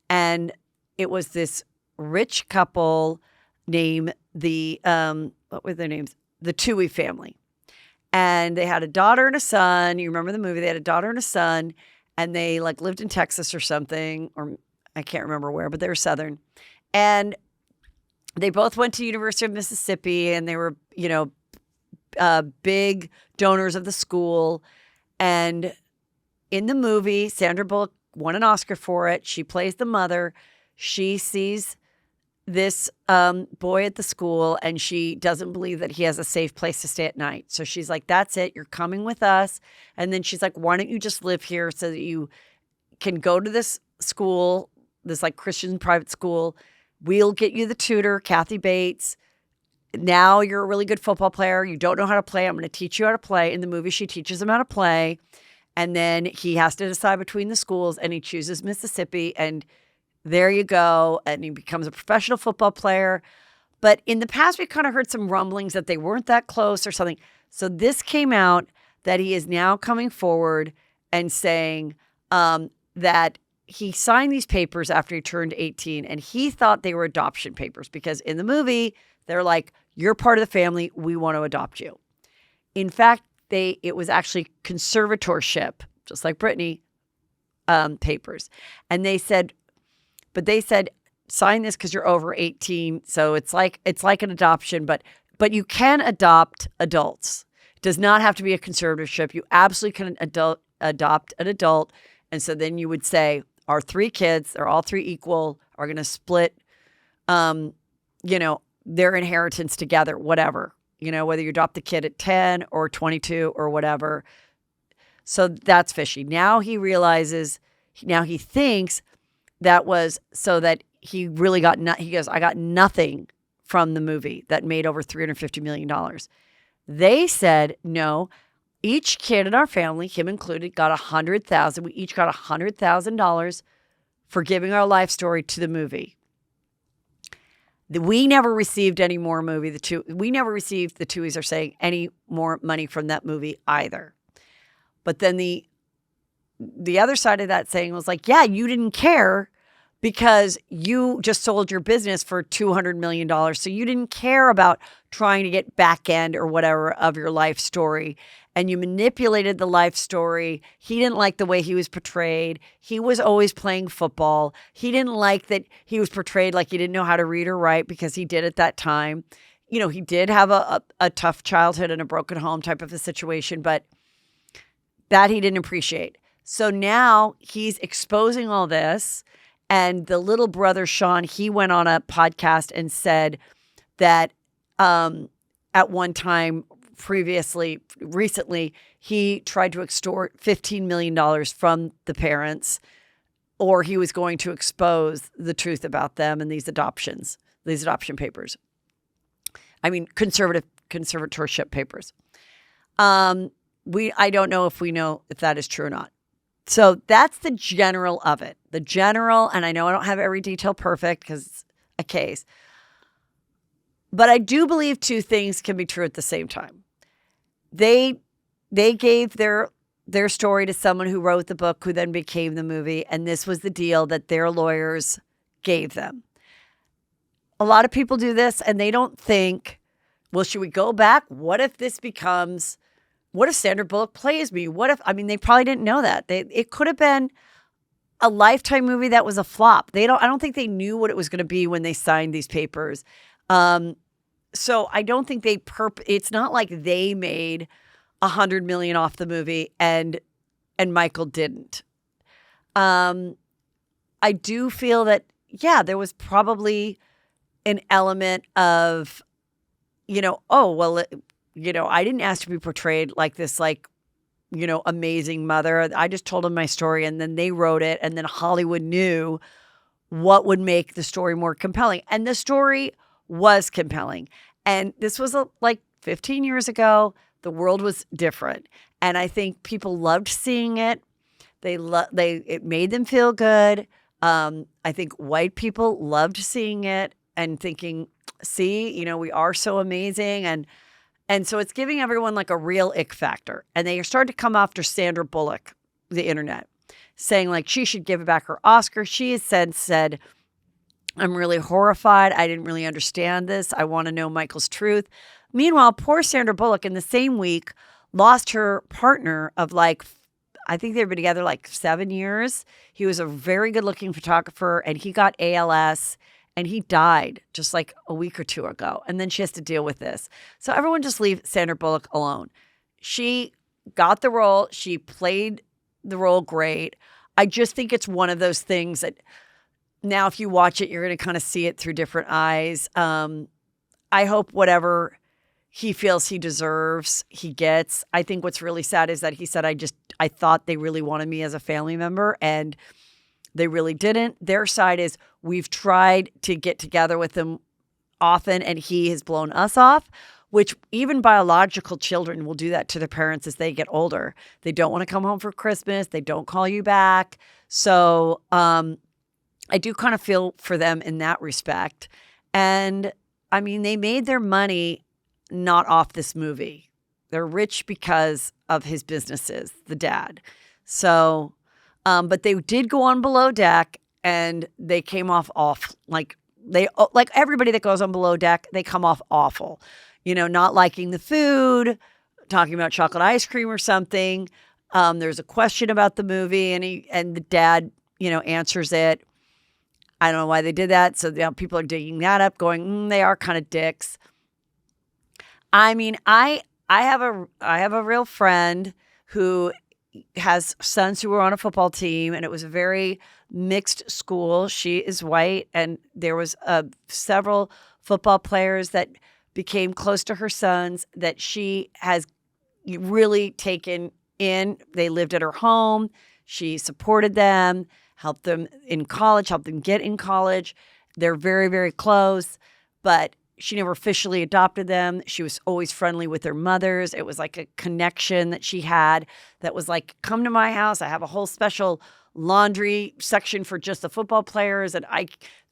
And it was this rich couple named what were their names? The Toohey family. And they had a daughter and a son. You remember the movie? They had a daughter and a son, and they like lived in Texas or something, or I can't remember where, but they were Southern. And they both went to University of Mississippi, and they were, big donors of the school. And in the movie, Sandra Bullock won an Oscar for it. She plays the mother. She sees this boy at the school, and she doesn't believe that he has a safe place to stay at night. So she's like, that's it. You're coming with us. And then she's like, why don't you just live here so that you can go to this school, this like Christian private school. We'll get you the tutor, Kathy Bates. Now you're a really good football player. You don't know how to play. I'm going to teach you how to play. In the movie, she teaches him how to play. And then he has to decide between the schools, and he chooses Mississippi, and there you go. And he becomes a professional football player. But in the past, we kind of heard some rumblings that they weren't that close or something. So this came out that he is now coming forward and saying that he signed these papers after he turned 18, and he thought they were adoption papers because in the movie, they're like, you're part of the family. We want to adopt you. In fact, it was actually conservatorship, just like Brittany, papers. And they said, sign this because you're over 18. So it's like an adoption, but you can adopt adults. It does not have to be a conservatorship. You absolutely can adopt an adult. And so then you would say, our 3 kids, they're all 3 equal, are going to split, their inheritance together, whatever. Whether you adopt the kid at 10 or 22 or whatever. So that's fishy. Now he thinks that was so that he really he goes, I got nothing from the movie that made over $350 million. They said, no, each kid in our family, him included, got $100,000. We each got $100,000 for giving our life story to the movie. We never received any more movie. We never received, the Tooheys are saying, any more money from that movie either. But then the other side of that saying was like, yeah, you didn't care because you just sold your business for $200 million. So you didn't care about trying to get back end or whatever of your life story. And you manipulated the life story. He didn't like the way he was portrayed. He was always playing football. He didn't like that he was portrayed like he didn't know how to read or write because he did at that time. He did have a tough childhood and a broken home type of a situation, but that he didn't appreciate. So now he's exposing all this. And the little brother, Sean, he went on a podcast and said that at one time recently, he tried to extort $15 million from the parents, or he was going to expose the truth about them and these adoption papers. I mean, conservatorship papers. I don't know if that is true or not. So that's the general of it. The general, and I know I don't have every detail perfect because it's a case, but I do believe 2 things can be true at the same time. They gave their story to someone who wrote the book, who then became the movie, and this was the deal that their lawyers gave them. A lot of people do this, and they don't think, well, should we go back? What if Sandra Bullock plays me? They probably didn't know that. It could have been a Lifetime movie that was a flop. I don't think they knew what it was going to be when they signed these papers. So I don't think it's not like they made $100 million off the movie and Michael didn't. I do feel that, yeah, there was probably an element of, oh, well, I didn't ask to be portrayed like this, like, amazing mother. I just told them my story and then they wrote it. And then Hollywood knew what would make the story more compelling. And the story was compelling. And this was like 15 years ago. The world was different. And I think people loved seeing it. It made them feel good. I think white people loved seeing it and thinking, see, we are so amazing. And so it's giving everyone like a real ick factor. And they started to come after Sandra Bullock, the internet, saying like she should give back her Oscar. She has said, I'm really horrified. I didn't really understand this. I want to know Michael's truth. Meanwhile, poor Sandra Bullock in the same week lost her partner of I think they've been together like 7 years. He was a very good looking photographer and he got ALS and he died just like a week or two ago. And then she has to deal with this. So everyone just leave Sandra Bullock alone. She got the role. She played the role great. I just think it's one of those things that now if you watch it, you're going to kind of see it through different eyes. I hope whatever he feels he deserves, he gets. I think what's really sad is that he said, I thought they really wanted me as a family member and they really didn't. Their side is we've tried to get together with them often and he has blown us off, which even biological children will do that to their parents as they get older. They don't want to come home for Christmas. They don't call you back. So I do kind of feel for them in that respect. And I mean, they made their money not off this movie. They're rich because of his businesses, the dad. So, but they did go on Below Deck and they came off like everybody that goes on Below Deck, they come off awful. Not liking the food, talking about chocolate ice cream or something. There's a question about the movie and the dad, answers it. I don't know why they did that. So people are digging that up going, they are kind of dicks. I mean, I have a real friend who has sons who were on a football team, and it was a very mixed school. She is white, and there was several football players that became close to her sons that she has really taken in. They lived at her home. She supported them, helped them in college, helped them get in college. They're very, very close, but she never officially adopted them. She was always friendly with their mothers. It was like a connection that she had that was like, come to my house. I have a whole special laundry section for just the football players. And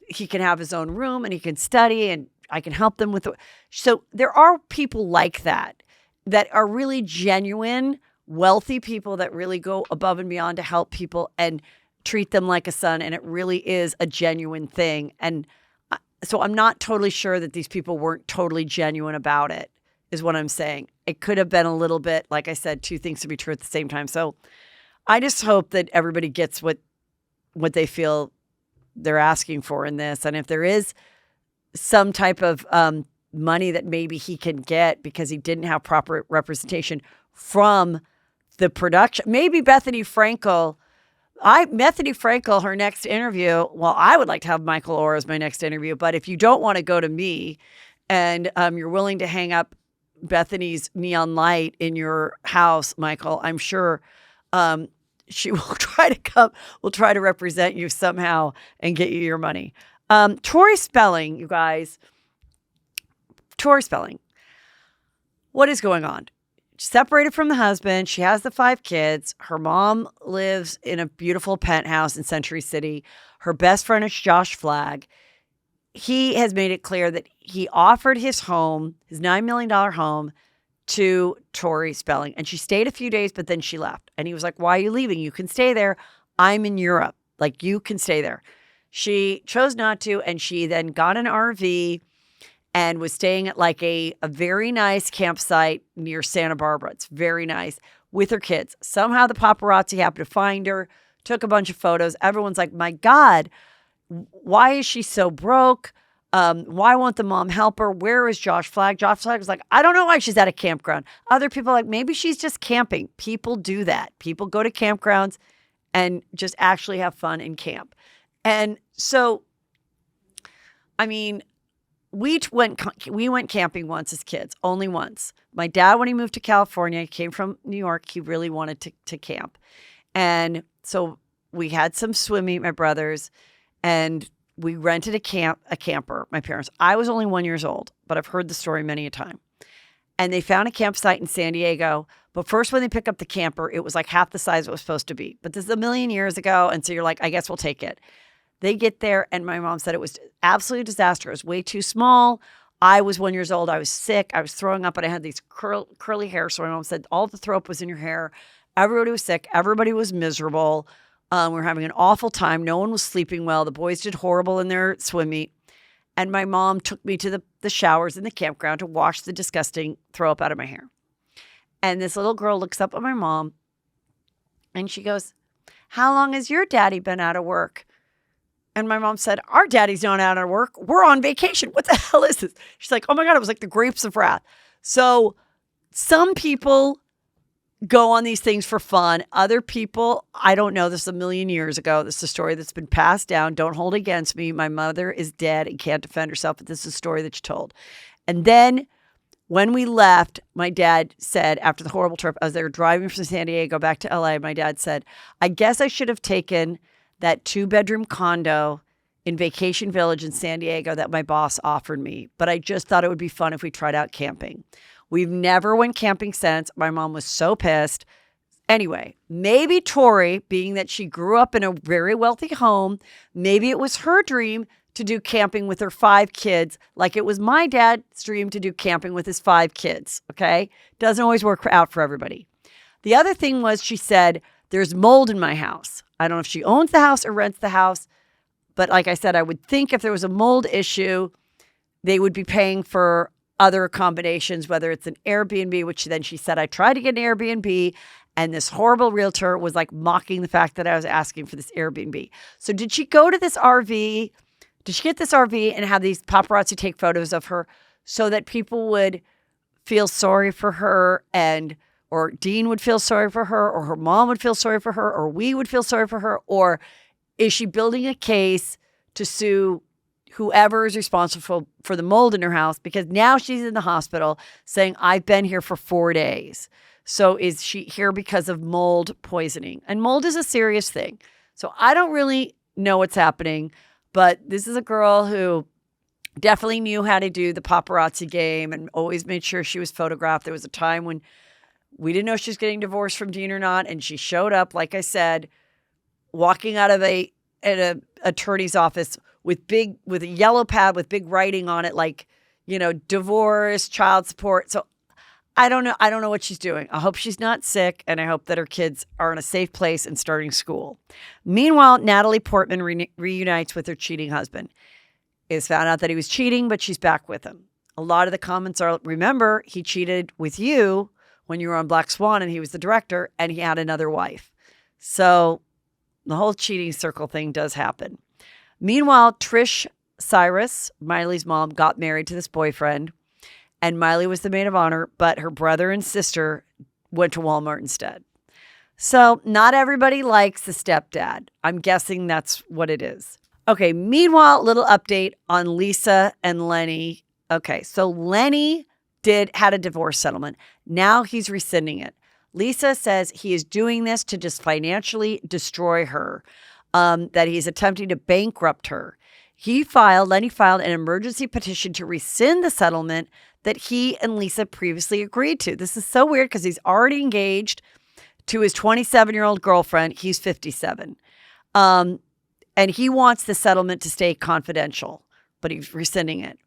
he can have his own room and he can study and I can help them with. So there are people like that are really genuine, wealthy people that really go above and beyond to help people and treat them like a son. And it really is a genuine thing. And so I'm not totally sure that these people weren't totally genuine about it, is what I'm saying. It could have been a little bit, like I said, two things to be true at the same time. So I just hope that everybody gets what they feel they're asking for in this. And if there is some type of money that maybe he can get because he didn't have proper representation from the production, maybe Bethany Frankel, her next interview, well, I would like to have Michael Oher as my next interview, but if you don't want to go to me and you're willing to hang up Bethany's neon light in your house, Michael, I'm sure she will try to represent you somehow and get you your money. Tori Spelling, you guys. Tori Spelling. What is going on? Separated from the husband. She has the 5 kids. Her mom lives in a beautiful penthouse in Century City. Her best friend is Josh Flagg. He has made it clear that he offered his home, his $9 million home, to Tori Spelling. And she stayed a few days, but then she left. And he was like, why are you leaving? You can stay there. I'm in Europe. Like, you can stay there. She chose not to, and she then got an RV and was staying at like a very nice campsite near Santa Barbara. It's very nice with her kids. Somehow the paparazzi happened to find her, took a bunch of photos. Everyone's like, my God, why is she so broke? Why won't the mom help her? Where is Josh Flagg? Josh Flagg was like, I don't know why she's at a campground. Other people are like, maybe she's just camping. People do that. People go to campgrounds and just actually have fun in camp. And so, I mean, we went camping once as kids, only once. My dad, when he moved to California, he came from New York, he really wanted to camp. And so we had some swimming, my brothers, and we rented a camper, my parents. I was only 1 year old, but I've heard the story many a time. And they found a campsite in San Diego. But first, when they pick up the camper, it was like half the size it was supposed to be. But this is a million years ago. And so you're like, I guess we'll take it. They get there, and my mom said it was absolutely disastrous. It was way too small. I was 1 year old. I was sick. I was throwing up, and I had these curly hair. So my mom said all the throw up was in your hair. Everybody was sick. Everybody was miserable. We were having an awful time. No one was sleeping well. The boys did horrible in their swim meet. And my mom took me to the showers in the campground to wash the disgusting throw up out of my hair. And this little girl looks up at my mom, and she goes, how long has your daddy been out of work? And my mom said, our daddy's not out of work. We're on vacation. What the hell is this? She's like, oh my God, it was like the grapes of wrath. So some people go on these things for fun. Other people, I don't know. This is a million years ago. This is a story that's been passed down. Don't hold it against me. My mother is dead and can't defend herself, but this is a story that she told. And then when we left, my dad said, after the horrible trip, as they were driving from San Diego back to LA, my dad said, I guess I should have taken that 2-bedroom condo in Vacation Village in San Diego that my boss offered me. But I just thought it would be fun if we tried out camping. We've never went camping since. My mom was so pissed. Anyway, maybe Tori, being that she grew up in a very wealthy home, maybe it was her dream to do camping with her 5 kids, like it was my dad's dream to do camping with his 5 kids, okay? Doesn't always work out for everybody. The other thing was she said, there's mold in my house. I don't know if she owns the house or rents the house, but like I said, I would think if there was a mold issue, they would be paying for other accommodations, whether it's an Airbnb, which then she said, I tried to get an Airbnb, and this horrible realtor was like mocking the fact that I was asking for this Airbnb. So did she go to this RV? Did she get this RV and have these paparazzi take photos of her so that people would feel sorry for her, and or Dean would feel sorry for her, or her mom would feel sorry for her, or we would feel sorry for her? Or is she building a case to sue whoever is responsible for the mold in her house? Because now she's in the hospital saying, I've been here for 4 days. So is she here because of mold poisoning? And mold is a serious thing. So I don't really know what's happening, but this is a girl who definitely knew how to do the paparazzi game and always made sure she was photographed. There was a time when we didn't know she was getting divorced from Dean or not, and she showed up, like I said, walking out of an attorney's office with a yellow pad with big writing on it, like, divorce, child support. So I don't know. I don't know what she's doing. I hope she's not sick, and I hope that her kids are in a safe place and starting school. Meanwhile, Natalie Portman reunites with her cheating husband. It's found out that he was cheating, but she's back with him. A lot of the comments are, remember, he cheated with you when you were on Black Swan and he was the director, and he had another wife. So the whole cheating circle thing does happen. Meanwhile, Trish Cyrus, Miley's mom, got married to this boyfriend, and Miley was the maid of honor, but her brother and sister went to Walmart instead. So not everybody likes the stepdad. I'm guessing that's what it is. Okay, meanwhile, little update on Lisa and Lenny. Okay, so Lenny had a divorce settlement. Now he's rescinding it. Lisa says he is doing this to just financially destroy her, that he's attempting to bankrupt her. Lenny filed an emergency petition to rescind the settlement that he and Lisa previously agreed to. This is so weird because he's already engaged to his 27-year-old girlfriend. He's 57. And he wants the settlement to stay confidential, but he's rescinding it.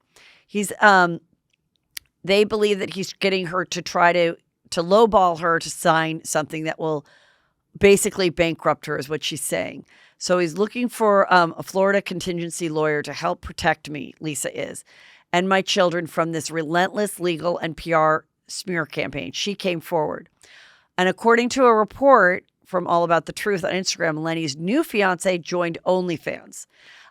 They believe that he's getting her to try to lowball her to sign something that will basically bankrupt her, is what she's saying. So he's looking for a Florida contingency lawyer to help protect me, Lisa is, and my children from this relentless legal and PR smear campaign. She came forward. And according to a report from All About the Truth on Instagram, Lenny's new fiance joined OnlyFans.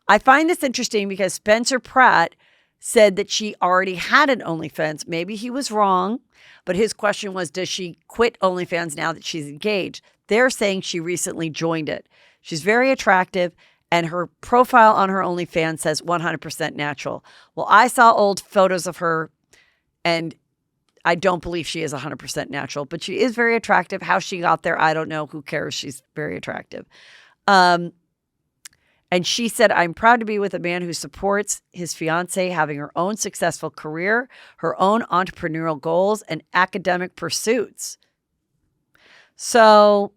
I find this interesting because Spencer Pratt said that she already had an OnlyFans. Maybe he was wrong, but his question was, does she quit OnlyFans now that she's engaged? They're saying she recently joined it. She's very attractive, and her profile on her OnlyFans says 100% natural. Well, I saw old photos of her, and I don't believe she is 100% natural, but she is very attractive. How she got there, I don't know. Who cares? She's very attractive. And she said, I'm proud to be with a man who supports his fiance having her own successful career, her own entrepreneurial goals, and academic pursuits. So,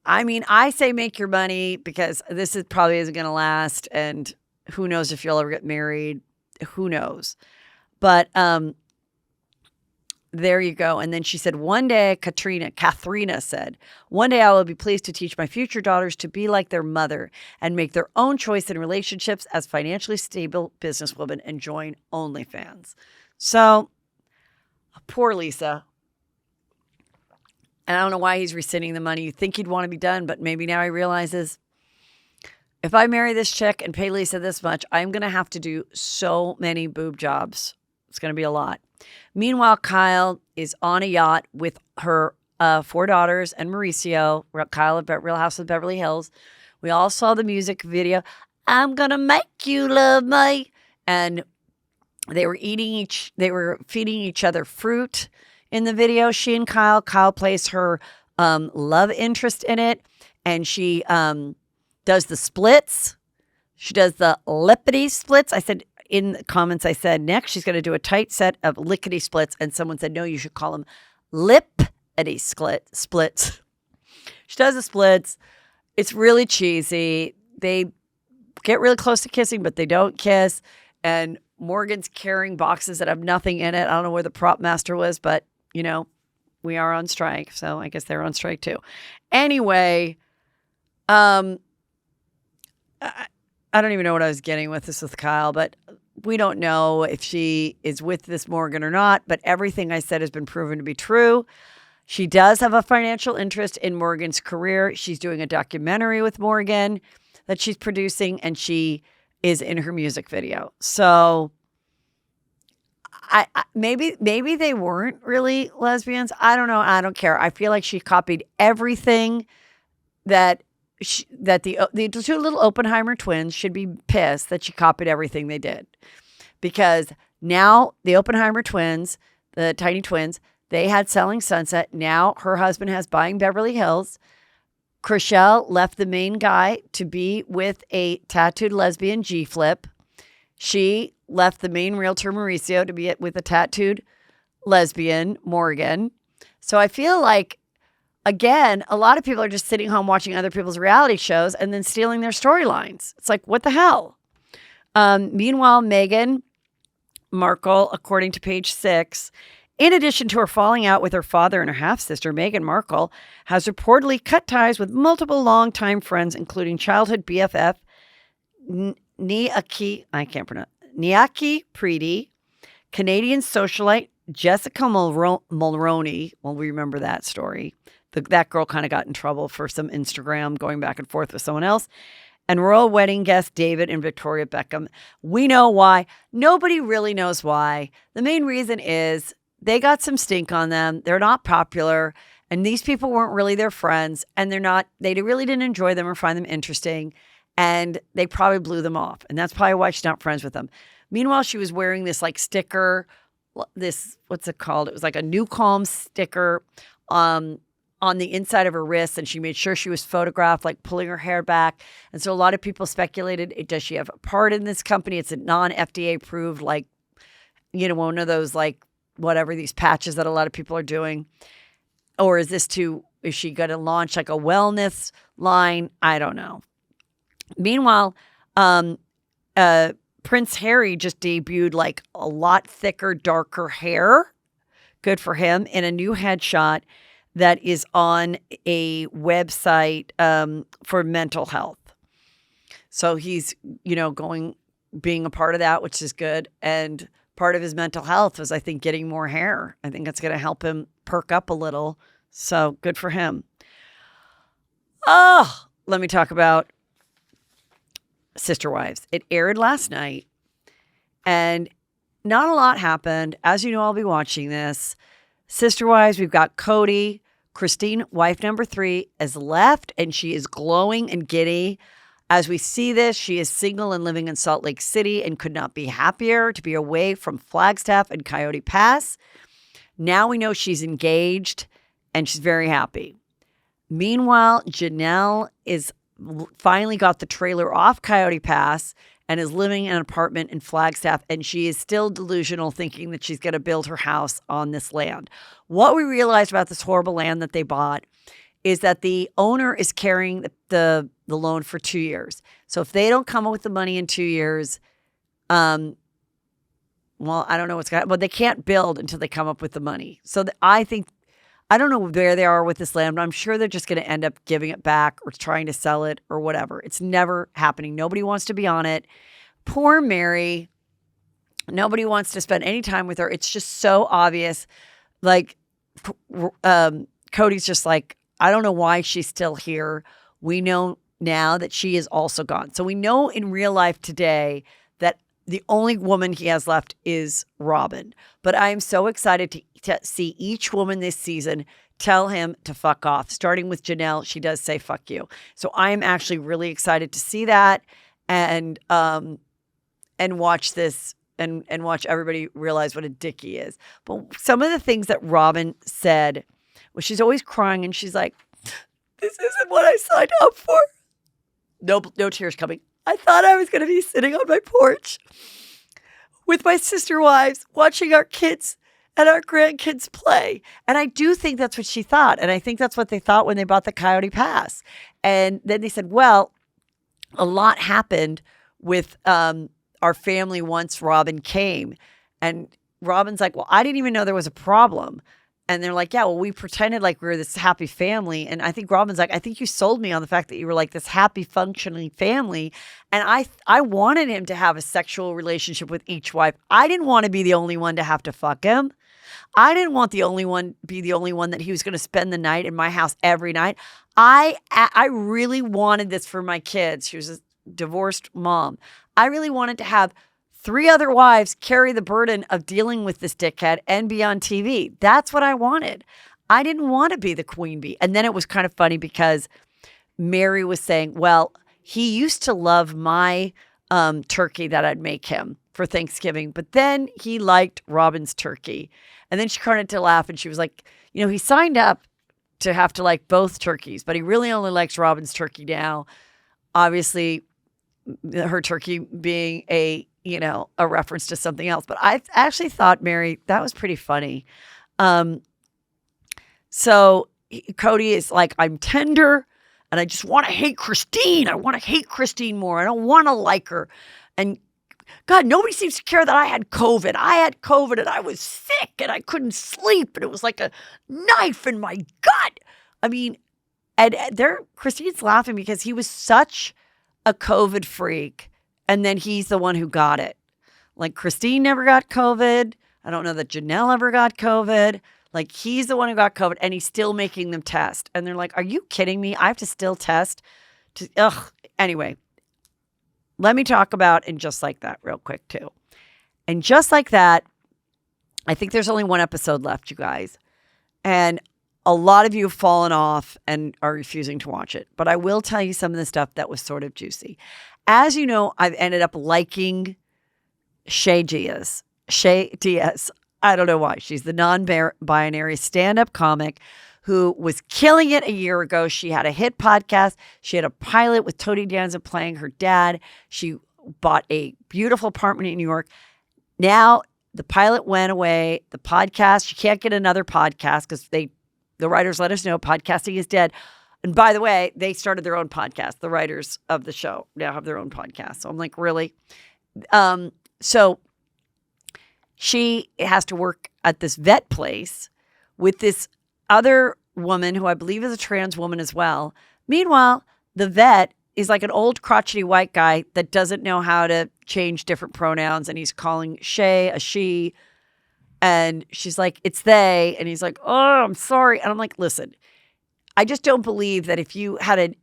I mean, I say make your money because this is probably isn't going to last. And who knows if you'll ever get married? Who knows? But there you go. And then she said, one day, Katharina said, one day I will be pleased to teach my future daughters to be like their mother and make their own choice in relationships as financially stable businesswomen and join OnlyFans. So, poor Lisa. And I don't know why he's rescinding the money. You'd think he'd want to be done, but maybe now he realizes if I marry this chick and pay Lisa this much, I'm going to have to do so many boob jobs. It's going to be a lot. Meanwhile, Kyle is on a yacht with her 4 daughters and Mauricio. Kyle at Real House of Beverly Hills. We all saw the music video. I'm going to make you love me. And they were feeding each other fruit in the video. She and Kyle plays her love interest in it. And she does the splits. She does the lippity splits. I said, in the comments, I said, next, she's going to do a tight set of lickety splits. And someone said, no, you should call them lippity splits. She does the splits. It's really cheesy. They get really close to kissing, but they don't kiss. And Morgan's carrying boxes that have nothing in it. I don't know where the prop master was, but, you know, we are on strike. So I guess they're on strike too. Anyway, I don't even know what I was getting with this with Kyle, but we don't know if she is with this Morgan or not, but everything I said has been proven to be true. She does have a financial interest in Morgan's career. She's doing a documentary with Morgan that she's producing, and she is in her music video. So I maybe they weren't really lesbians. I don't know. I don't care. I feel like she copied everything that the 2 little Oppenheimer twins should be pissed that she copied everything they did. Because now the Oppenheimer twins, the tiny twins, they had Selling Sunset. Now her husband has Buying Beverly Hills. Chrishell left the main guy to be with a tattooed lesbian G-Flip. She left the main realtor Mauricio to be with a tattooed lesbian Morgan. So I feel like, again, a lot of people are just sitting home watching other people's reality shows and then stealing their storylines. It's like, what the hell? Meanwhile, Meghan Markle, according to Page 6, in addition to her falling out with her father and her half-sister, Meghan Markle has reportedly cut ties with multiple longtime friends, including childhood BFF Niaki Preety, Canadian socialite Jessica Mulroney. Well, we remember that story. That girl kind of got in trouble for some Instagram going back and forth with someone else. And royal wedding guests David and Victoria Beckham. We know why. Nobody really knows why. The main reason is they got some stink on them. They're not popular. And these people weren't really their friends. And they really didn't enjoy them or find them interesting. And they probably blew them off. And that's probably why she's not friends with them. Meanwhile, she was wearing this like sticker, what's it called? It was like a New Calm sticker on the inside of her wrist, and she made sure she was photographed, like pulling her hair back. And so a lot of people speculated, does she have a part in this company? It's a non-FDA approved, like, you know, one of those, like, whatever, these patches that a lot of people are doing. Or is she going to launch like a wellness line? I don't know. Meanwhile, Prince Harry just debuted like a lot thicker, darker hair. Good for him. In a new headshot that is on a website for mental health. So he's, you know, being a part of that, which is good. And part of his mental health is, I think, getting more hair. I think that's going to help him perk up a little. So good for him. Oh, let me talk about Sister Wives. It aired last night, and not a lot happened. As you know, I'll be watching this. Sister Wives, we've got Cody. Christine, wife number 3, is left, and she is glowing and giddy. As we see this, she is single and living in Salt Lake City and could not be happier to be away from Flagstaff and Coyote Pass. Now we know she's engaged, and she's very happy. Meanwhile, Janelle is finally got the trailer off Coyote Pass and is living in an apartment in Flagstaff, and she is still delusional, thinking that she's going to build her house on this land. What we realized about this horrible land that they bought is that the owner is carrying the loan for 2 years. So if they don't come up with the money in 2 years, well, I don't know what's going to happen, but they can't build until they come up with the money. So I don't know where they are with this land, but I'm sure they're just going to end up giving it back or trying to sell it or whatever. It's never happening. Nobody wants to be on it. Poor Mary. Nobody wants to spend any time with her. It's just so obvious. Like, Cody's just like, I don't know why she's still here. We know now that she is also gone. So we know in real life today that the only woman he has left is Robin. But I am so excited to see each woman this season tell him to fuck off. Starting with Janelle, she does say fuck you. So I am actually really excited to see that and watch this and watch everybody realize what a dick he is. But some of the things that Robin said, well, she's always crying and she's like, this isn't what I signed up for. No tears coming. I thought I was going to be sitting on my porch with my sister wives, watching our kids and our grandkids play. And I do think that's what she thought. And I think that's what they thought when they bought the Coyote Pass. And then they said, well, a lot happened with our family once Robin came. And Robin's like, well, I didn't even know there was a problem. And they're like, yeah, well, we pretended like we were this happy family. And I think Robin's like, I think you sold me on the fact that you were like this happy, functioning family. And I wanted him to have a sexual relationship with each wife. I didn't want to be the only one to have to fuck him. I didn't want be the only one that he was going to spend the night in my house every night. I really wanted this for my kids. She was a divorced mom. I really wanted to have 3 other wives carry the burden of dealing with this dickhead and be on TV. That's what I wanted. I didn't want to be the queen bee. And then it was kind of funny because Mary was saying, well, he used to love my turkey that I'd make him for Thanksgiving, but then he liked Robin's turkey. And then she started to laugh and she was like, you know, he signed up to have to like both turkeys, but he really only likes Robin's turkey now. Obviously, her turkey being a reference to something else. But I actually thought, Mary, that was pretty funny. So Cody is like, I'm tender and I just want to hate Christine. I want to hate Christine more. I don't want to like her. And God, nobody seems to care that I had COVID. I had COVID and I was sick and I couldn't sleep. And it was like a knife in my gut. I mean, and Christine's laughing because he was such a COVID freak. And then he's the one who got it. Like Christine never got COVID. I don't know that Janelle ever got COVID. Like he's the one who got COVID and he's still making them test. And they're like, are you kidding me? I have to still test. Anyway, let me talk about And Just Like That real quick too. And Just Like That, I think there's only 1 episode left, you guys. And a lot of you have fallen off and are refusing to watch it. But I will tell you some of the stuff that was sort of juicy. As you know, I've ended up liking Shay Diaz. I don't know why. She's the non-binary stand-up comic who was killing it a year ago. She had a hit podcast. She had a pilot with Tony Danza playing her dad. She bought a beautiful apartment in New York. Now the pilot went away. The podcast, she can't get another podcast because the writers let us know podcasting is dead. And by the way, they started their own podcast. The writers of the show now have their own podcast. So I'm like, really? So she has to work at this vet place with this other woman who I believe is a trans woman as well. Meanwhile, the vet is like an old crotchety white guy that doesn't know how to change different pronouns. And he's calling Shay a she. And she's like, it's they. And he's like, oh, I'm sorry. And I'm like, listen, I just don't believe that if you had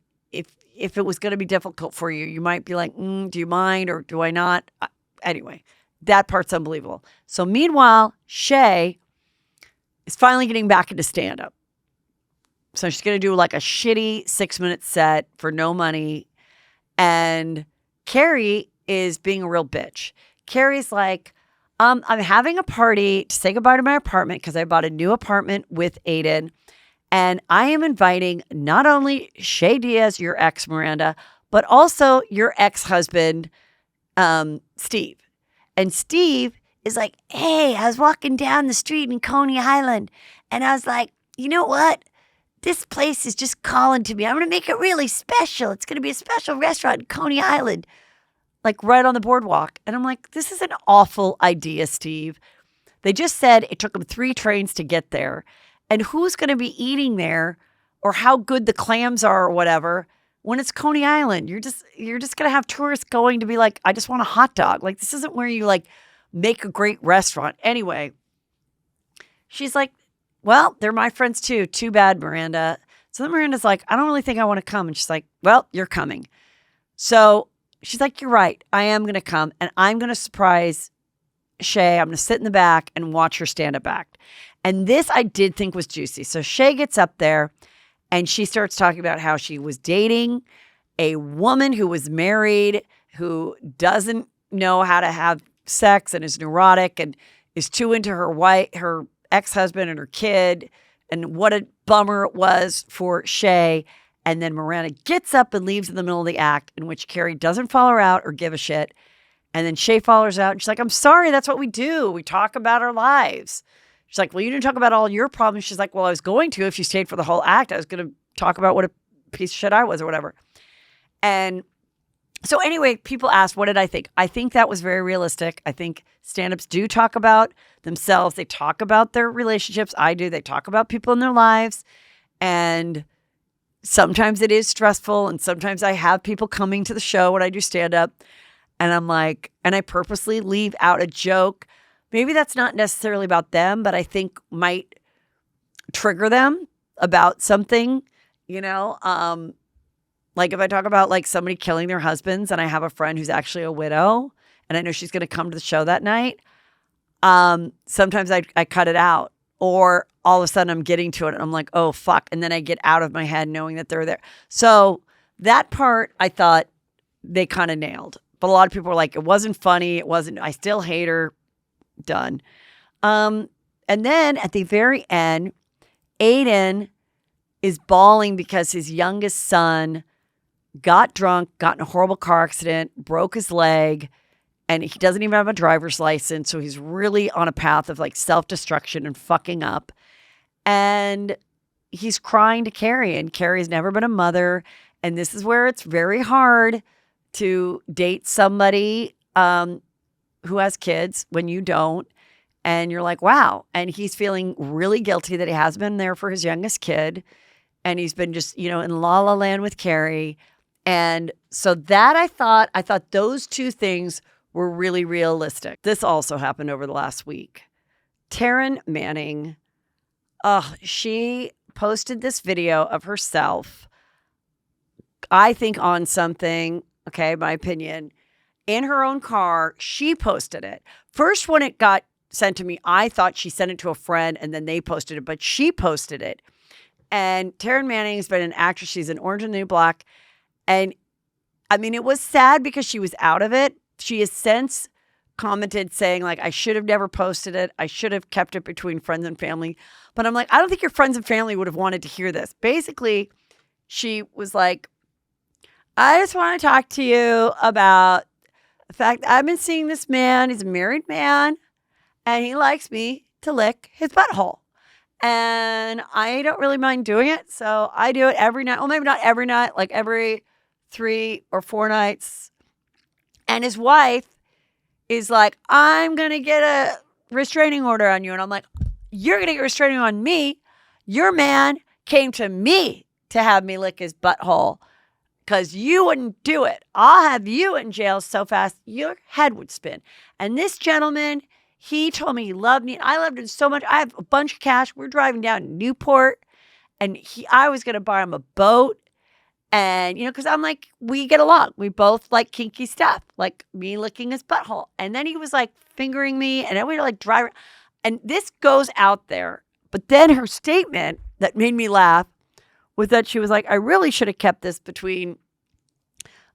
if it was going to be difficult for you, you might be like, do you mind or do I not? Anyway, that part's unbelievable. So meanwhile, Shay is finally getting back into stand-up. So she's going to do like a shitty 6-minute set for no money. And Carrie is being a real bitch. Carrie's like, I'm having a party to say goodbye to my apartment because I bought a new apartment with Aiden. And I am inviting not only Shay Diaz, your ex, Miranda, but also your ex-husband, Steve. And Steve is like, hey, I was walking down the street in Coney Island. And I was like, you know what? This place is just calling to me. I'm going to make it really special. It's going to be a special restaurant in Coney Island, like right on the boardwalk. And I'm like, this is an awful idea, Steve. They just said it took them 3 trains to get there. And who's going to be eating there or how good the clams are or whatever when it's Coney Island? You're just going to have tourists going to be like, I just want a hot dog. Like, this isn't where you like make a great restaurant. Anyway, she's like, well, they're my friends too. Too bad, Miranda. So then Miranda's like, I don't really think I want to come. And she's like, well, you're coming. So she's like, you're right. I am going to come and I'm going to surprise Shay. I'm going to sit in the back and watch her stand-up act. And this I did think was juicy. So Shay gets up there and she starts talking about how she was dating a woman who was married, who doesn't know how to have sex and is neurotic and is too into her ex-husband and her kid, and what a bummer it was for Shay. And then Miranda gets up and leaves in the middle of the act, in which Carrie doesn't follow her out or give a shit. And then Shay follows out and she's like, I'm sorry, that's what we do. We talk about our lives. She's like, well, you didn't talk about all your problems. She's like, well, I was going to. If you stayed for the whole act, I was going to talk about what a piece of shit I was or whatever. And so anyway, people asked, what did I think? I think that was very realistic. I think stand-ups do talk about themselves. They talk about their relationships. I do. They talk about people in their lives. And sometimes it is stressful. And sometimes I have people coming to the show when I do stand-up. And I'm like, and I purposely leave out a joke. Maybe that's not necessarily about them, but I think might trigger them about something, you know? Like if I talk about like somebody killing their husbands and I have a friend who's actually a widow and I know she's going to come to the show that night, sometimes I cut it out, or all of a sudden I'm getting to it and I'm like, oh, fuck. And then I get out of my head knowing that they're there. So that part I thought they kind of nailed. But a lot of people were like, it wasn't funny. It wasn't, I still hate her. Done. And then at the very end, Aiden is bawling because his youngest son got drunk, got in a horrible car accident, broke his leg, and he doesn't even have a driver's license. So he's really on a path of like self-destruction and fucking up. And he's crying to Carrie, and Carrie's never been a mother. And this is where it's very hard to date somebody who has kids when you don't. And you're like, wow. And he's feeling really guilty that he has been there for his youngest kid. And he's been just, you know, in la la land with Carrie. And so that I thought those two things were really realistic. This also happened over the last week. Taryn Manning, she posted this video of herself, I think on something, okay, my opinion, in her own car. She posted it. First, when it got sent to me, I thought she sent it to a friend and then they posted it, but she posted it. And Taryn Manning has been an actress. She's in Orange and the New Black. And I mean, it was sad because she was out of it. She has since commented saying like, I should have never posted it. I should have kept it between friends and family. But I'm like, I don't think your friends and family would have wanted to hear this. Basically, she was like, I just want to talk to you about the fact that I've been seeing this man. He's a married man and he likes me to lick his butthole. And I don't really mind doing it. So I do it every night. Well, maybe not every night, like every 3 or 4 nights. And his wife is like, I'm going to get a restraining order on you. And I'm like, you're going to get a restraining on me. Your man came to me to have me lick his butthole because you wouldn't do it. I'll have you in jail so fast your head would spin. And this gentleman, he told me he loved me. And I loved him so much. I have a bunch of cash. We're driving down to Newport. And I was going to buy him a boat. And, because I'm like, we get along. We both like kinky stuff, like me licking his butthole. And then he was like fingering me, and then we were like driving. And this goes out there. But then her statement that made me laugh was that she was like, I really should have kept this between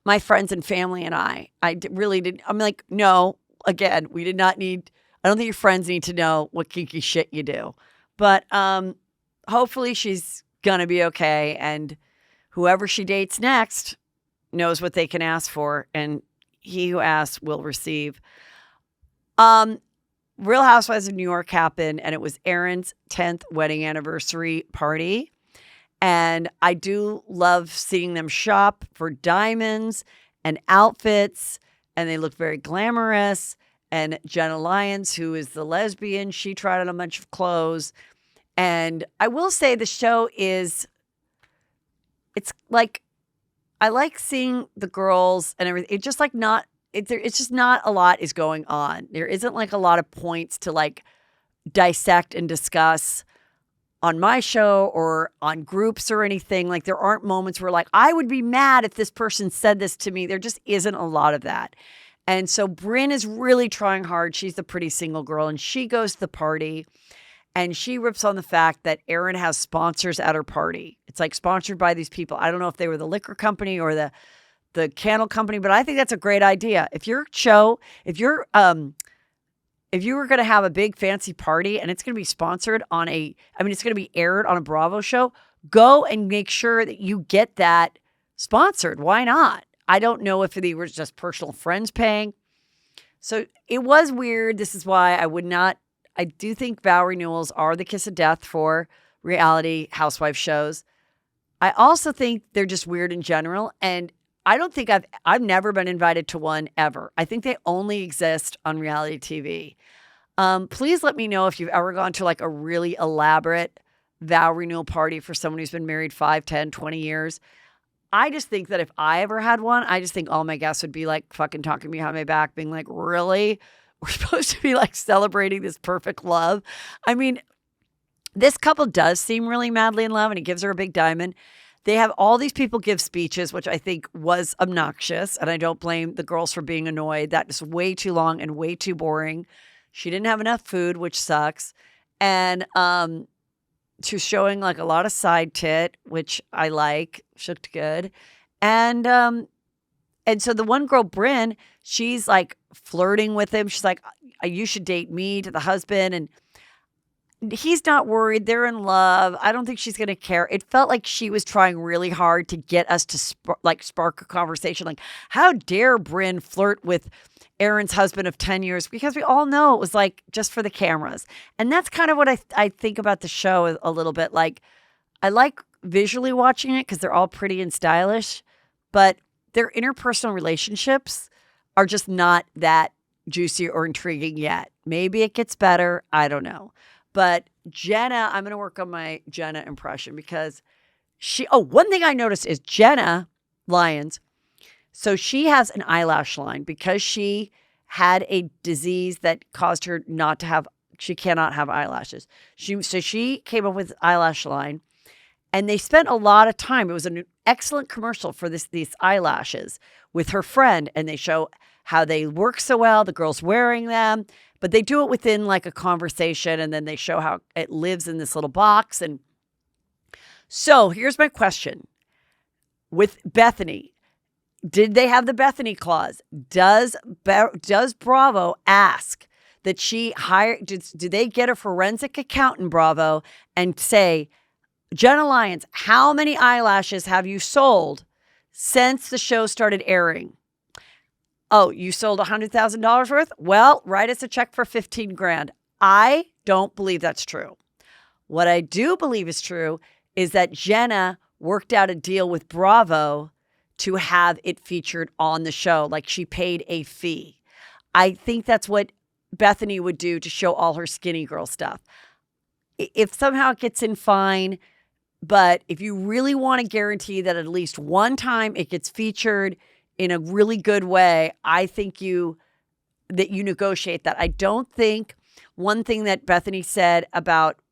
my friends and family and I. Really didn't. I'm like, no, again, we did not need, I don't think your friends need to know what kinky shit you do. But hopefully she's going to be okay. And whoever she dates next knows what they can ask for, and he who asks will receive. Real Housewives of New York happened, and it was Erin's 10th wedding anniversary party. And I do love seeing them shop for diamonds and outfits, and they look very glamorous. And Jenna Lyons, who is the lesbian, she tried on a bunch of clothes. And I will say the show is, it's like, I like seeing the girls and everything. It's just like not, it's just not a lot is going on. There isn't like a lot of points to like dissect and discuss on my show or on groups or anything. Like there aren't moments where like, I would be mad if this person said this to me. There just isn't a lot of that. And so Brynn is really trying hard. She's the pretty single girl, and she goes to the party. And she rips on the fact that Erin has sponsors at her party. It's like sponsored by these people. I don't know if they were the liquor company or the candle company, but I think that's a great idea. If your show, if you were going to have a big fancy party and it's going to be sponsored on it's going to be aired on a Bravo show, go and make sure that you get that sponsored. Why not? I don't know if they were just personal friends paying. So it was weird. This is why I do think vow renewals are the kiss of death for reality housewife shows. I also think they're just weird in general. And I don't think I've never been invited to one ever. I think they only exist on reality TV. Please let me know if you've ever gone to like a really elaborate vow renewal party for someone who's been married 5, 10, 20 years. I just think that if I ever had one, I just think all my guests would be like fucking talking behind my back, being like, really? We're supposed to be like celebrating this perfect love. I mean, this couple does seem really madly in love, and he gives her a big diamond. They have all these people give speeches, which I think was obnoxious. And I don't blame the girls for being annoyed. That is way too long and way too boring. She didn't have enough food, which sucks. And she was showing like a lot of side tit, which I like. She looked good. And so the one girl, Brynn, she's like flirting with him. She's like, you should date me, to the husband. And he's not worried. They're in love. I don't think she's going to care. It felt like she was trying really hard to get us to spark a conversation. Like, how dare Brynn flirt with Erin's husband of 10 years? Because we all know it was like just for the cameras. And that's kind of what I think about the show a little bit. Like, I like visually watching it because they're all pretty and stylish, but their interpersonal relationships are just not that juicy or intriguing yet. Maybe it gets better. I don't know. But Jenna, I'm going to work on my Jenna impression because one thing I noticed is Jenna Lyons. So she has an eyelash line because she had a disease that caused her she cannot have eyelashes. So she came up with eyelash line, and they spent a lot of time. It was an excellent commercial for these eyelashes with her friend, and they show how they work so well, the girl's wearing them, but they do it within like a conversation, and then they show how it lives in this little box. And so here's my question. With Bethany, did they have the Bethany clause? Does Bravo ask that she hire, do they get a forensic accountant, Bravo, and say, Jenna Lyons, how many eyelashes have you sold since the show started airing? Oh, you sold $100,000 worth? Well, write us a check for $15,000. I don't believe that's true. What I do believe is true is that Jenna worked out a deal with Bravo to have it featured on the show. Like she paid a fee. I think that's what Bethany would do to show all her skinny girl stuff. If somehow it gets in, fine. But if you really want to guarantee that at least one time it gets featured in a really good way, I think that you negotiate that. I don't think one thing that Bethany said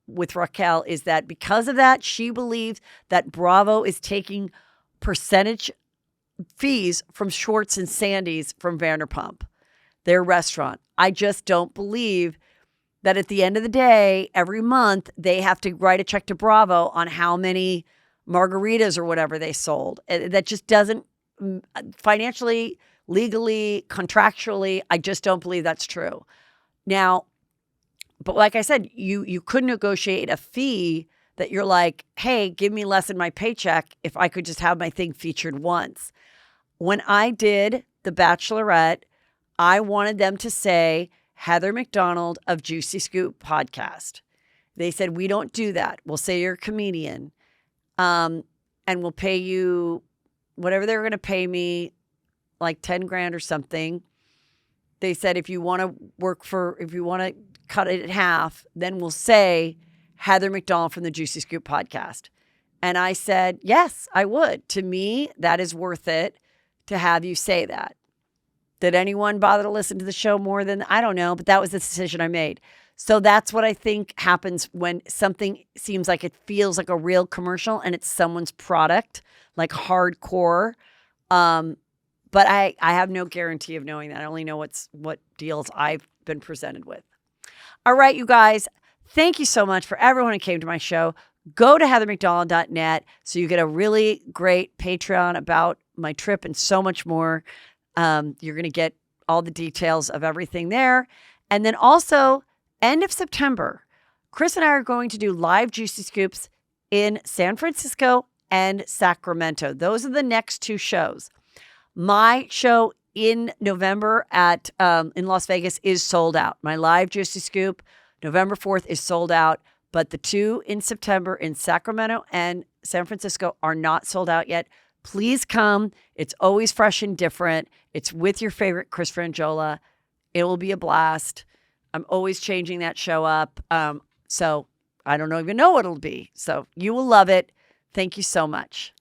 with Raquel is that because of that, she believes that Bravo is taking percentage fees from Schwartz and Sandy's from Vanderpump, their restaurant. I just don't believe that at the end of the day, every month, they have to write a check to Bravo on how many margaritas or whatever they sold. That just doesn't, financially, legally, contractually, I just don't believe that's true. Now, but like I said, you could negotiate a fee that you're like, hey, give me less in my paycheck if I could just have my thing featured once. When I did The Bachelorette, I wanted them to say, Heather McDonald of Juicy Scoop podcast. They said, we don't do that. We'll say you're a comedian, and we'll pay you whatever they're going to pay me, like 10 grand or something. They said, if you want to cut it in half, then we'll say Heather McDonald from the Juicy Scoop podcast. And I said, yes, I would. To me, that is worth it to have you say that. Did anyone bother to listen to the show more than, I don't know, but that was the decision I made. So that's what I think happens when something seems like it feels like a real commercial and it's someone's product, like hardcore. But I have no guarantee of knowing that. I only know what deals I've been presented with. All right, you guys, thank you so much for everyone who came to my show. Go to heathermcdonald.net so you get a really great Patreon about my trip and so much more. You're going to get all the details of everything there. And then also, end of September, Chris and I are going to do live Juicy Scoops in San Francisco and Sacramento. Those are the next two shows. My show in November in Las Vegas is sold out. My live Juicy Scoop, November 4th, is sold out. But the two in September in Sacramento and San Francisco are not sold out yet. Please come. It's always fresh and different. It's with your favorite Chris Frangiola. It will be a blast. I'm always changing that show up. So I don't even know what it'll be. So you will love it. Thank you so much.